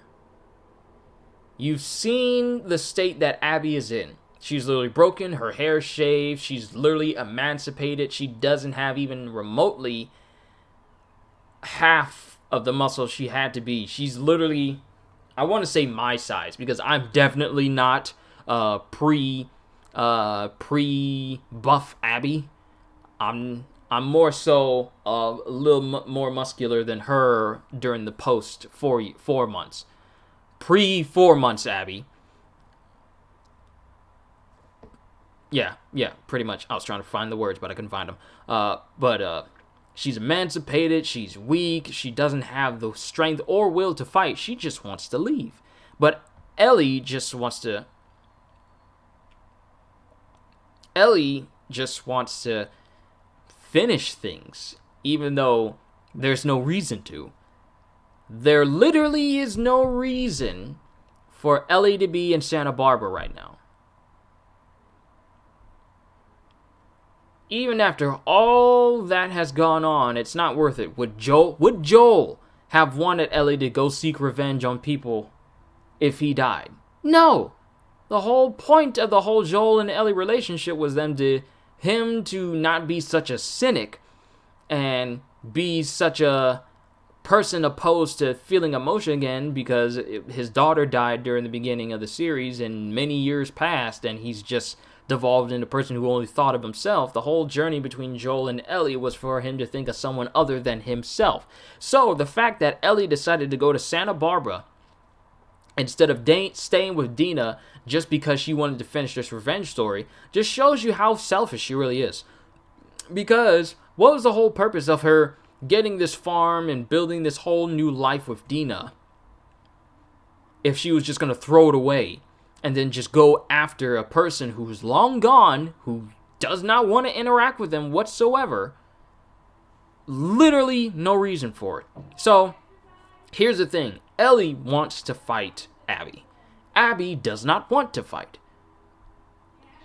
You've seen the state that Abby is in. She's literally broken, her hair shaved, she's literally emancipated. She doesn't have even remotely half of the muscle she had to be. She's literally, I want to say my size, because I'm definitely not pre-buff Abby. I'm more so a little more muscular than her during the post 4 months. Pre 4 months Abby. Yeah, pretty much. I was trying to find the words, but I couldn't find them. But she's emancipated, she's weak, she doesn't have the strength or will to fight. She just wants to leave. But Ellie just wants to finish things, even though there's no reason to. There literally is no reason for Ellie to be in Santa Barbara right now. Even after all that has gone on, it's not worth it. Would Joel have wanted Ellie to go seek revenge on people if he died? No. The whole point of the whole Joel and Ellie relationship was him to not be such a cynic and be such a person opposed to feeling emotion again, because his daughter died during the beginning of the series and many years passed, and he's just devolved into a person who only thought of himself. The whole journey between Joel and Ellie was for him to think of someone other than himself. So the fact that Ellie decided to go to Santa Barbara instead of staying with Dina just because she wanted to finish this revenge story just shows you how selfish she really is. Because what was the whole purpose of her getting this farm and building this whole new life with Dina if she was just going to throw it away and then just go after a person who's long gone, who does not want to interact with them whatsoever? Literally no reason for it. So here's the thing. Ellie wants to fight Abby. Abby does not want to fight.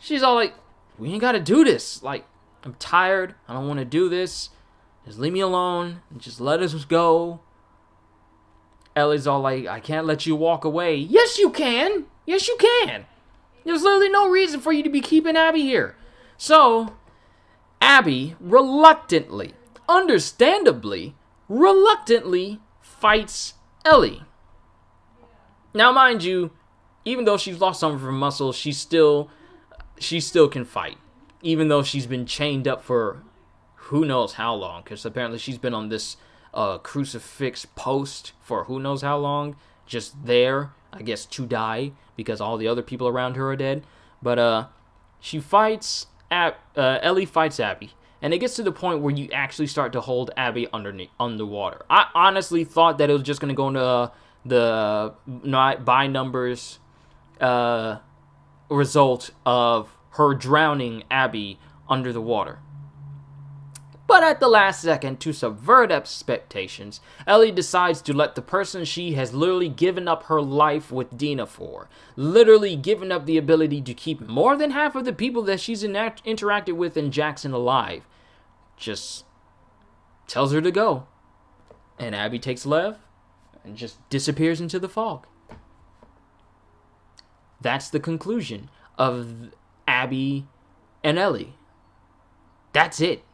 She's all like, we ain't got to do this. Like, I'm tired. I don't want to do this. Just leave me alone and just let us go. Ellie's all like, I can't let you walk away. Yes, you can. Yes, you can. There's literally no reason for you to be keeping Abby here. So, Abby reluctantly, understandably, reluctantly fights Ellie. Now, mind you, even though she's lost some of her muscle, she still can fight. Even though she's been chained up for who knows how long, because apparently she's been on this a crucifix post for who knows how long, just there, I guess, to die because all the other people around her are dead. But she fights Ellie fights Abby, and it gets to the point where you actually start to hold Abby underwater. I honestly thought that it was just gonna go into the by numbers result of her drowning Abby under the water. But at the last second, to subvert expectations, Ellie decides to let the person she has literally given up her life with Dina for, literally given up the ability to keep more than half of the people that she's interacted with in Jackson alive, just tells her to go. And Abby takes Lev and just disappears into the fog. That's the conclusion of Abby and Ellie. That's it.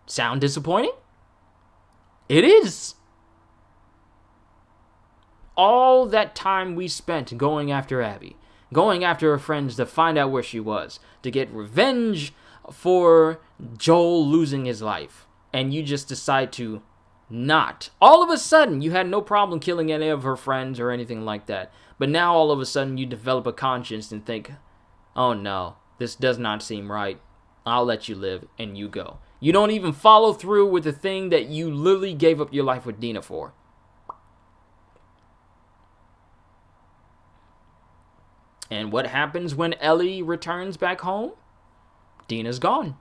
Sound disappointing? It is. All that time we spent going after Abby, going after her friends to find out where she was, to get revenge for Joel losing his life, and you just decide to not. All of a sudden, you had no problem killing any of her friends or anything like that, but now all of a sudden you develop a conscience and think, oh no, this does not seem right. I'll let you live, and you go. You don't even follow through with the thing that you literally gave up your life with Dina for. And what happens when Ellie returns back home? Dina's gone.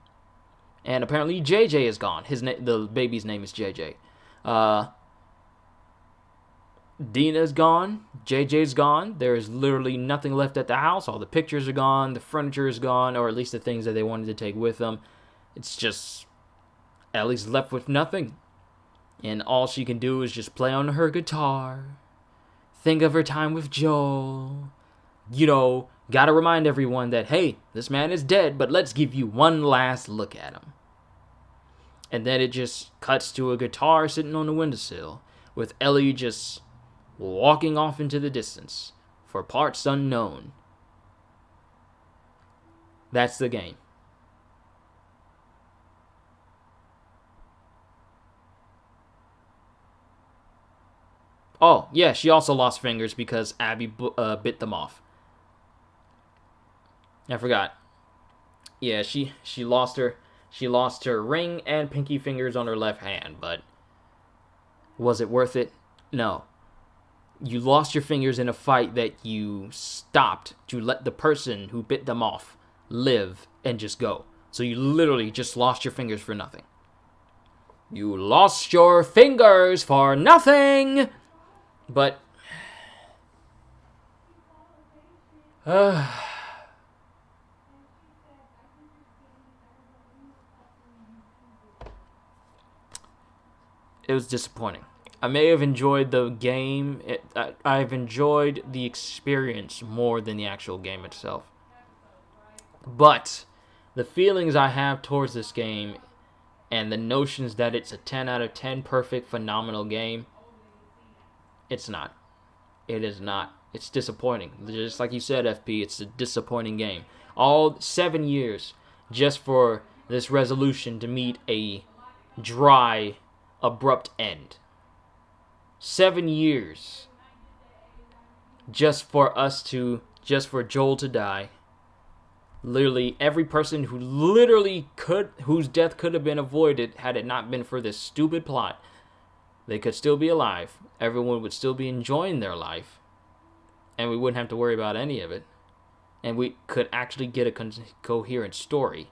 And apparently JJ is gone. The baby's name is JJ. Dina's gone. JJ's gone. There is literally nothing left at the house. All the pictures are gone. The furniture is gone. Or at least the things that they wanted to take with them. It's just Ellie's left with nothing. And all she can do is just play on her guitar. Think of her time with Joel. You know, gotta remind everyone that, hey, this man is dead, but let's give you one last look at him. And then it just cuts to a guitar sitting on the windowsill, with Ellie just walking off into the distance for parts unknown. That's the game. Oh, yeah, she also lost fingers because Abby bit them off. I forgot. Yeah, she lost her ring and pinky fingers on her left hand, but was it worth it? No. You lost your fingers in a fight that you stopped to let the person who bit them off live and just go. So you literally just lost your fingers for nothing. You lost your fingers for nothing! But it was disappointing. I may have enjoyed the game. I've enjoyed the experience more than the actual game itself. But the feelings I have towards this game and the notions that it's a 10 out of 10 perfect, phenomenal game, it's not. It is not. It's disappointing. Just like you said, FP, it's a disappointing game. All 7 years just for this resolution to meet a dry, abrupt end. 7 years just for Joel to die. Literally every person whose death could have been avoided had it not been for this stupid plot. They could still be alive. Everyone would still be enjoying their life. And we wouldn't have to worry about any of it. And we could actually get a coherent story.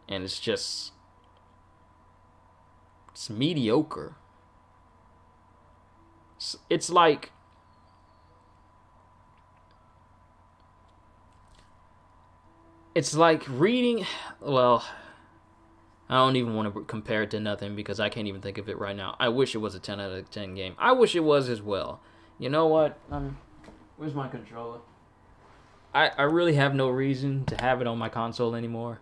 And it's mediocre. It's like reading, well, I don't even want to compare it to nothing because I can't even think of it right now. I wish it was a 10 out of 10 game. I wish it was as well. You know what? Where's my controller? I really have no reason to have it on my console anymore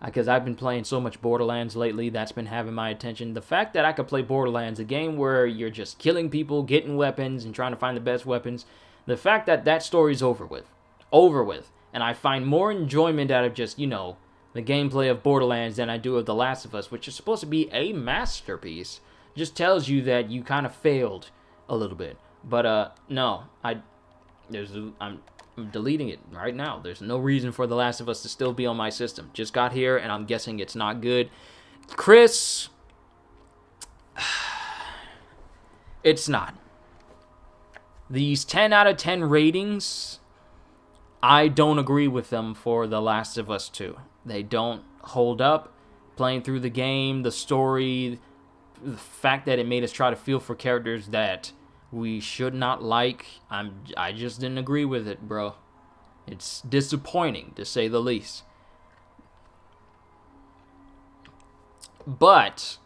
because I've been playing so much Borderlands lately. That's been having my attention. The fact that I could play Borderlands, a game where you're just killing people, getting weapons, and trying to find the best weapons, the fact that that story's over with, and I find more enjoyment out of just, the gameplay of Borderlands than I do of The Last of Us, which is supposed to be a masterpiece. Just tells you that you kind of failed a little bit. But no, I'm deleting it right now. There's no reason for The Last of Us to still be on my system. Just got here, and I'm guessing it's not good. Chris, it's not. These 10 out of 10 ratings, I don't agree with them for The Last of Us 2. They don't hold up. Playing through the game, the story, the fact that it made us try to feel for characters that we should not like, I just didn't agree with it, bro. It's disappointing, to say the least. But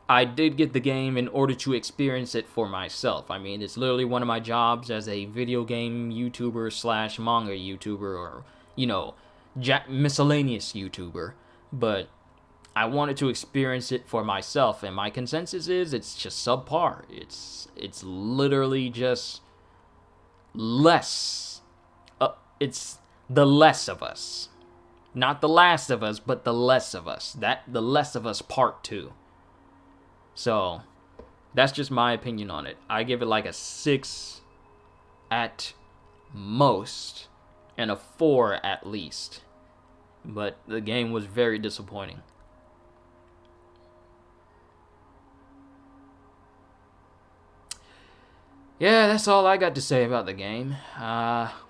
I did get the game in order to experience it for myself. I mean, it's literally one of my jobs as a video game YouTuber slash manga YouTuber, or, you know, miscellaneous YouTuber. But I wanted to experience it for myself, and my consensus is it's just subpar. It's literally just less. It's The Less of Us. Not The Last of Us, but The Less of Us. The Less of Us Part 2. So, that's just my opinion on it. I give it like a 6 at most, and a 4 at least. But the game was very disappointing. Yeah, that's all I got to say about the game.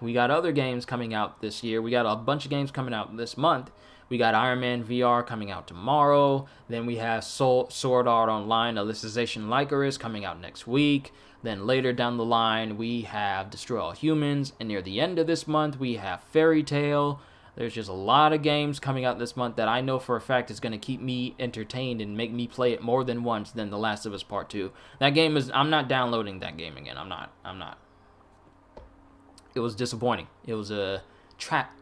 We got other games coming out this year. We got a bunch of games coming out this month. We got Iron Man VR coming out tomorrow. Then we have Sword Art Online Alicization Lycoris coming out next week. Then later down the line, we have Destroy All Humans. And near the end of this month, we have Fairy Tail. There's just a lot of games coming out this month that I know for a fact is going to keep me entertained and make me play it more than once than The Last of Us Part 2. That game is... I'm not downloading that game again. I'm not. It was disappointing. It was a trap.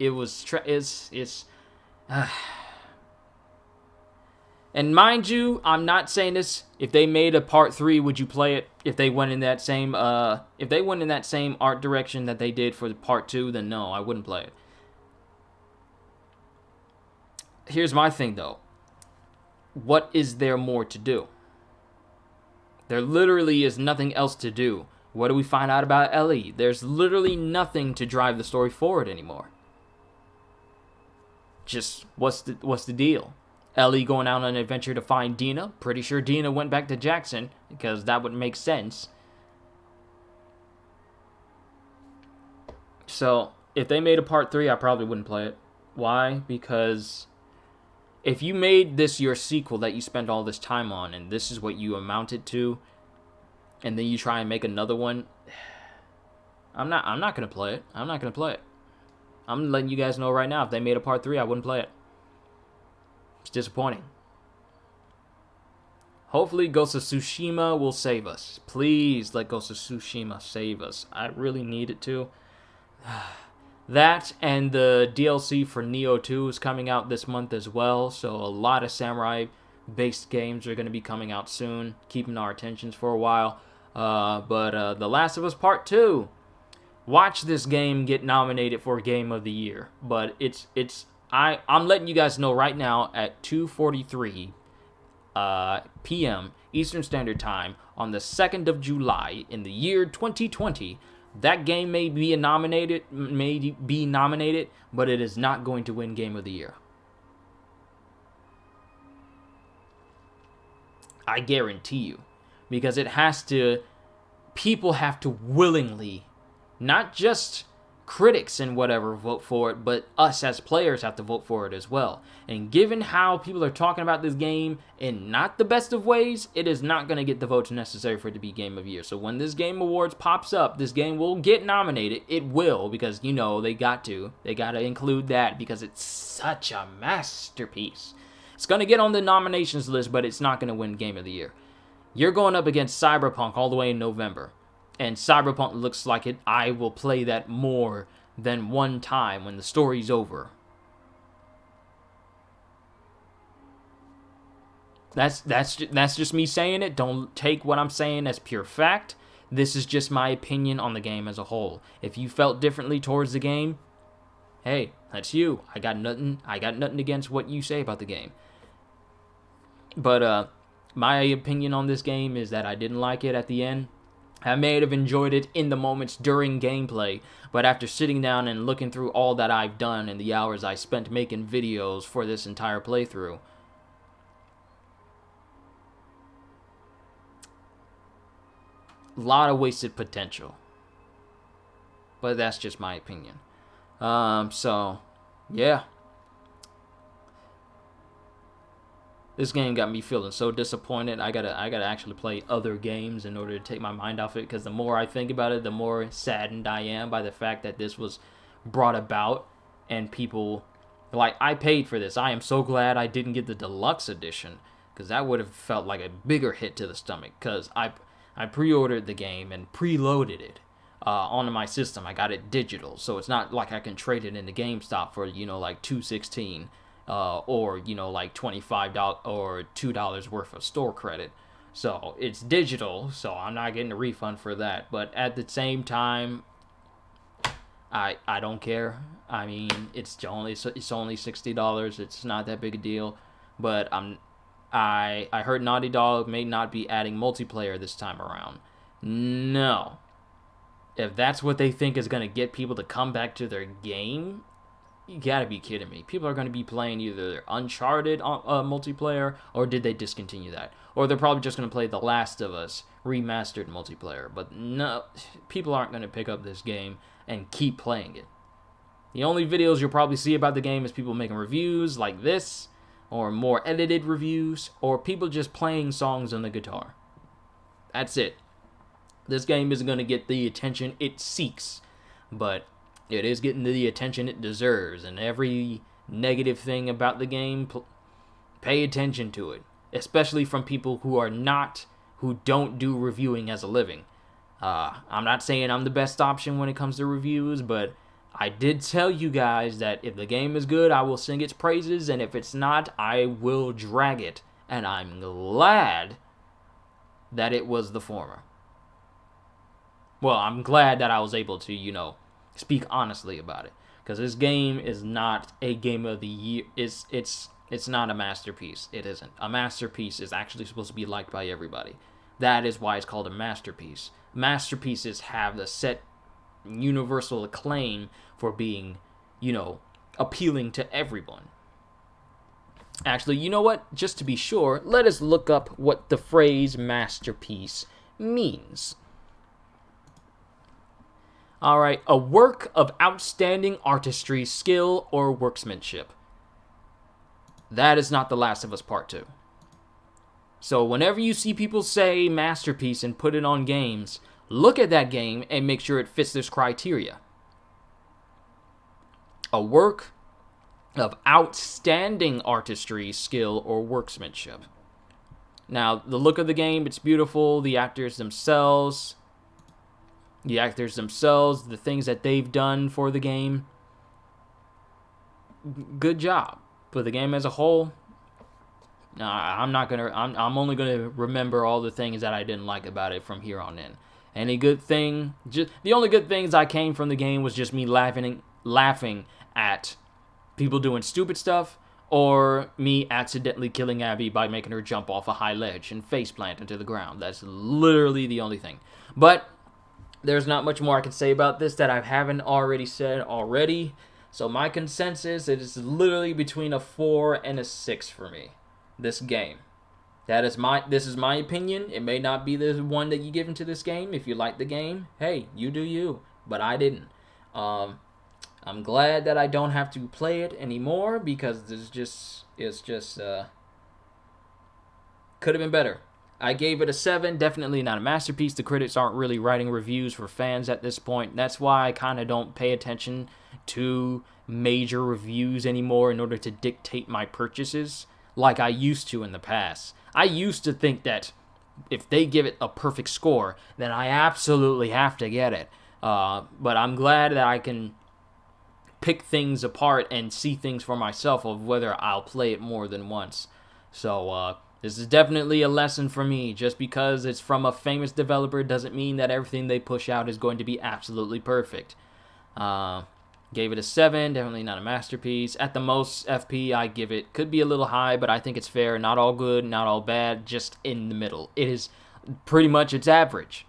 And mind you, I'm not saying this. If they made a Part 3, would you play it? If they went in that same art direction that they did for the Part 2, then no, I wouldn't play it. Here's my thing, though. What is there more to do? There literally is nothing else to do. What do we find out about Ellie? There's literally nothing to drive the story forward anymore. Just, what's the deal? Ellie going out on an adventure to find Dina. Pretty sure Dina went back to Jackson, because that would make sense. So, if they made a Part 3, I probably wouldn't play it. Why? Because if you made this your sequel that you spent all this time on, and this is what you amounted to, and then you try and make another one, I'm not going to play it. I'm not going to play it. I'm letting you guys know right now, if they made a Part 3, I wouldn't play it. It's disappointing. Hopefully Ghost of Tsushima will save us. Please let Ghost of Tsushima save us. I really need it to. That and the DLC for Nioh 2 is coming out this month as well. So a lot of samurai-based games are going to be coming out soon, keeping our attentions for a while. But The Last of Us Part 2. Watch this game get nominated for Game of the Year. But I'm letting you guys know right now at 2:43 p.m. Eastern Standard Time on the 2nd of July in the year 2020. That game may be nominated, but it is not going to win Game of the Year. I guarantee you. Because people have to willingly, not just critics and whatever vote for it, but us as players have to vote for it as well. And given how people are talking about this game in not the best of ways, it is not going to get the votes necessary for it to be Game of the Year. So when this Game Awards pops up, this game will get nominated. It will, because, you know, they got to include that because it's such a masterpiece. It's going to get on the nominations list, but it's not going to win Game of the Year. You're going up against Cyberpunk all the way in November. And Cyberpunk looks like it. I will play that more than one time when the story's over. That's just me saying it. Don't take what I'm saying as pure fact. This is just my opinion on the game as a whole. If you felt differently towards the game, hey, that's you. I got nothing against what you say about the game. But my opinion on this game is that I didn't like it at the end. I may have enjoyed it in the moments during gameplay, but after sitting down and looking through all that I've done and the hours I spent making videos for this entire playthrough, a lot of wasted potential. But that's just my opinion. So, yeah. This game got me feeling so disappointed. I gotta actually play other games in order to take my mind off it, because the more I think about it, the more saddened I am by the fact that this was brought about and people, like, I paid for this. I am so glad I didn't get the deluxe edition, because that would have felt like a bigger hit to the stomach, because I pre-ordered the game and preloaded it onto my system. I got it digital, so it's not like I can trade it into GameStop for, like $2.16. Or like $25 or $2 worth of store credit. So it's digital, so I'm not getting a refund for that. But at the same time, I don't care. I mean, it's only $60. It's not that big a deal. But I heard Naughty Dog may not be adding multiplayer this time around. No. If that's what they think is going to get people to come back to their game, you gotta be kidding me. People are going to be playing either their Uncharted multiplayer, or did they discontinue that? Or they're probably just going to play The Last of Us remastered multiplayer. But no, people aren't going to pick up this game and keep playing it. The only videos you'll probably see about the game is people making reviews like this, or more edited reviews, or people just playing songs on the guitar. That's it. This game isn't going to get the attention it seeks, but it is getting the attention it deserves, and every negative thing about the game, pay attention to it, especially from people who don't do reviewing as a living. I'm not saying I'm the best option when it comes to reviews, but I did tell you guys that if the game is good, I will sing its praises, and if it's not, I will drag it, and I'm glad that it was the former. Well, I'm glad that I was able to, speak honestly about it, because this game is not a game of the year. It's not a masterpiece. It isn't. A masterpiece is actually supposed to be liked by everybody. That is why it's called a masterpiece. Masterpieces have the set universal acclaim for being, appealing to everyone. Actually, you know what? Just to be sure, let us look up what the phrase masterpiece means. Alright, a work of outstanding artistry, skill, or workmanship. That is not The Last of Us Part 2. So whenever you see people say masterpiece and put it on games, look at that game and make sure it fits this criteria. A work of outstanding artistry, skill, or workmanship. Now, the look of the game, it's beautiful. The actors themselves, the things that they've done for the game, good job. But the game as a whole, I'm only gonna remember all the things that I didn't like about it from here on in. Any good thing, the only good things I came from the game was just me laughing at people doing stupid stuff, or me accidentally killing Abby by making her jump off a high ledge and faceplant into the ground. That's literally the only thing. But there's not much more I can say about this that I haven't already said already. So my consensus, it is literally between a 4 and a 6 for me. This game. This is my opinion. It may not be the one that you give into this game. If you like the game, hey, you do you. But I didn't. I'm glad that I don't have to play it anymore, because it's just could have been better. I gave it a 7, definitely not a masterpiece. The critics aren't really writing reviews for fans at this point. That's why I kind of don't pay attention to major reviews anymore in order to dictate my purchases like I used to in the past. I used to think that if they give it a perfect score, then I absolutely have to get it. But I'm glad that I can pick things apart and see things for myself of whether I'll play it more than once. So, this is definitely a lesson for me. Just because it's from a famous developer doesn't mean that everything they push out is going to be absolutely perfect. Gave it a 7, definitely not a masterpiece. At the most, FP I give it could be a little high, but I think it's fair. Not all good, not all bad, just in the middle. It is pretty much its average.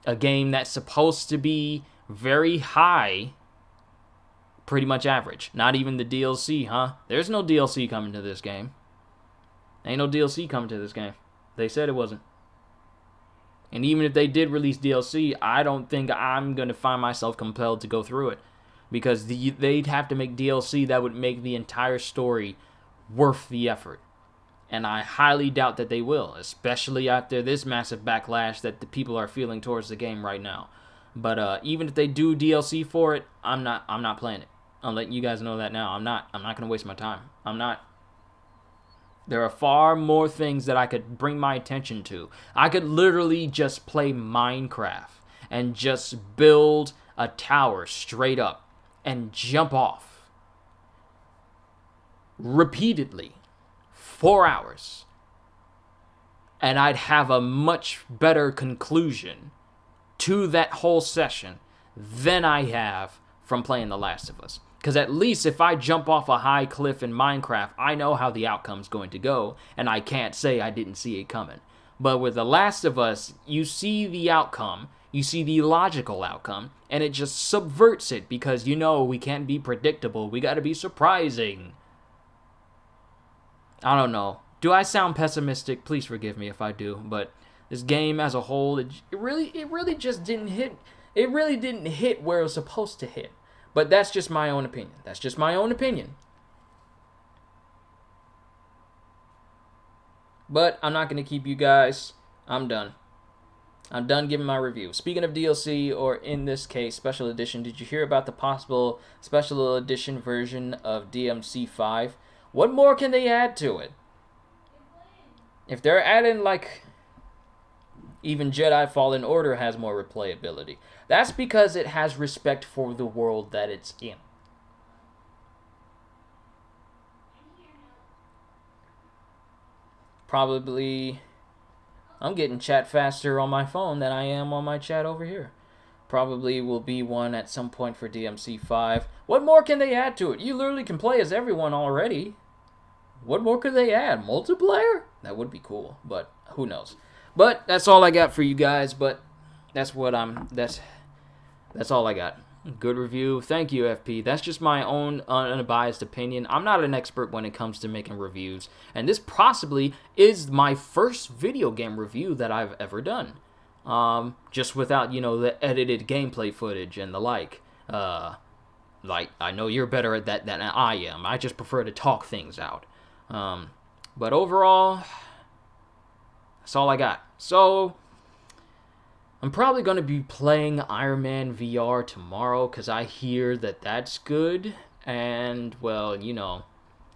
A game that's supposed to be very high, pretty much average. Not even the DLC, huh? There's no DLC coming to this game. Ain't no DLC coming to this game. They said it wasn't. And even if they did release DLC, I don't think I'm going to find myself compelled to go through it. Because they'd have to make DLC that would make the entire story worth the effort. And I highly doubt that they will, especially after this massive backlash that the people are feeling towards the game right now. But even if they do DLC for it, I'm not playing it. I'm letting you guys know that now. I'm not going to waste my time. I'm not. There are far more things that I could bring my attention to. I could literally just play Minecraft and just build a tower straight up and jump off repeatedly 4 hours. And I'd have a much better conclusion to that whole session than I have from playing The Last of Us. Because at least if I jump off a high cliff in Minecraft, I know how the outcome's going to go, and I can't say I didn't see it coming. But with The Last of Us, you see the outcome, you see the logical outcome, and it just subverts it because you know we can't be predictable, we gotta be surprising. I don't know. Do I sound pessimistic? Please forgive me if I do, but this game as a whole, it really just didn't hit. It really didn't hit where it was supposed to hit. But that's just my own opinion. That's just my own opinion. But I'm not going to keep you guys. I'm done. I'm done giving my review. Speaking of DLC, or in this case, Special Edition, did you hear about the possible Special Edition version of DMC5? What more can they add to it? If they're adding, like, even Jedi Fallen Order has more replayability. That's because it has respect for the world that it's in. Probably, I'm getting chat faster on my phone than I am on my chat over here. Probably will be one at some point for DMC5. What more can they add to it? You literally can play as everyone already. What more could they add? Multiplayer? That would be cool, but who knows. But that's all I got for you guys, but that's all I got. Good review. Thank you, FP. That's just my own unbiased opinion. I'm not an expert when it comes to making reviews, and this possibly is my first video game review that I've ever done. Just without, the edited gameplay footage and the like. Like, I know you're better at that than I am. I just prefer to talk things out. But overall, that's all I got. So, I'm probably going to be playing Iron Man VR tomorrow because I hear that that's good. And, well,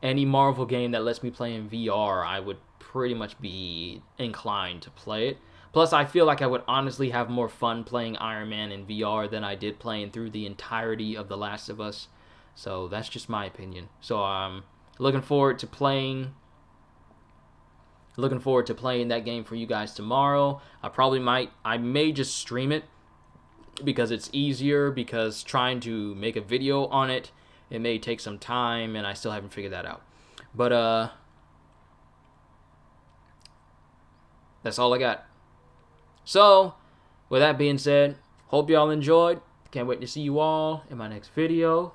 any Marvel game that lets me play in VR, I would pretty much be inclined to play it. Plus, I feel like I would honestly have more fun playing Iron Man in VR than I did playing through the entirety of The Last of Us. So, that's just my opinion. So, I'm looking forward to playing that game for you guys tomorrow. I may just stream it because it's easier, because trying to make a video on it, it may take some time, and I still haven't figured that out. But, that's all I got. So, with that being said, hope y'all enjoyed. Can't wait to see you all in my next video.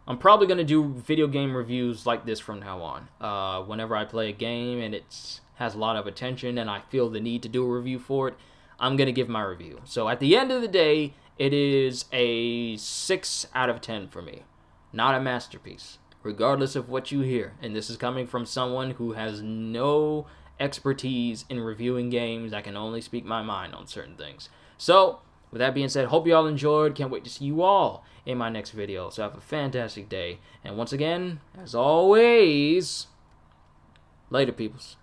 I'm probably going to do video game reviews like this from now on. Whenever I play a game and it has a lot of attention and I feel the need to do a review for it, I'm going to give my review. So at the end of the day, it is a 6 out of 10 for me. Not a masterpiece, regardless of what you hear. And this is coming from someone who has no expertise in reviewing games. I can only speak my mind on certain things. So, with that being said, hope you all enjoyed. Can't wait to see you all in my next video. So have a fantastic day. And once again, as always, later, peoples.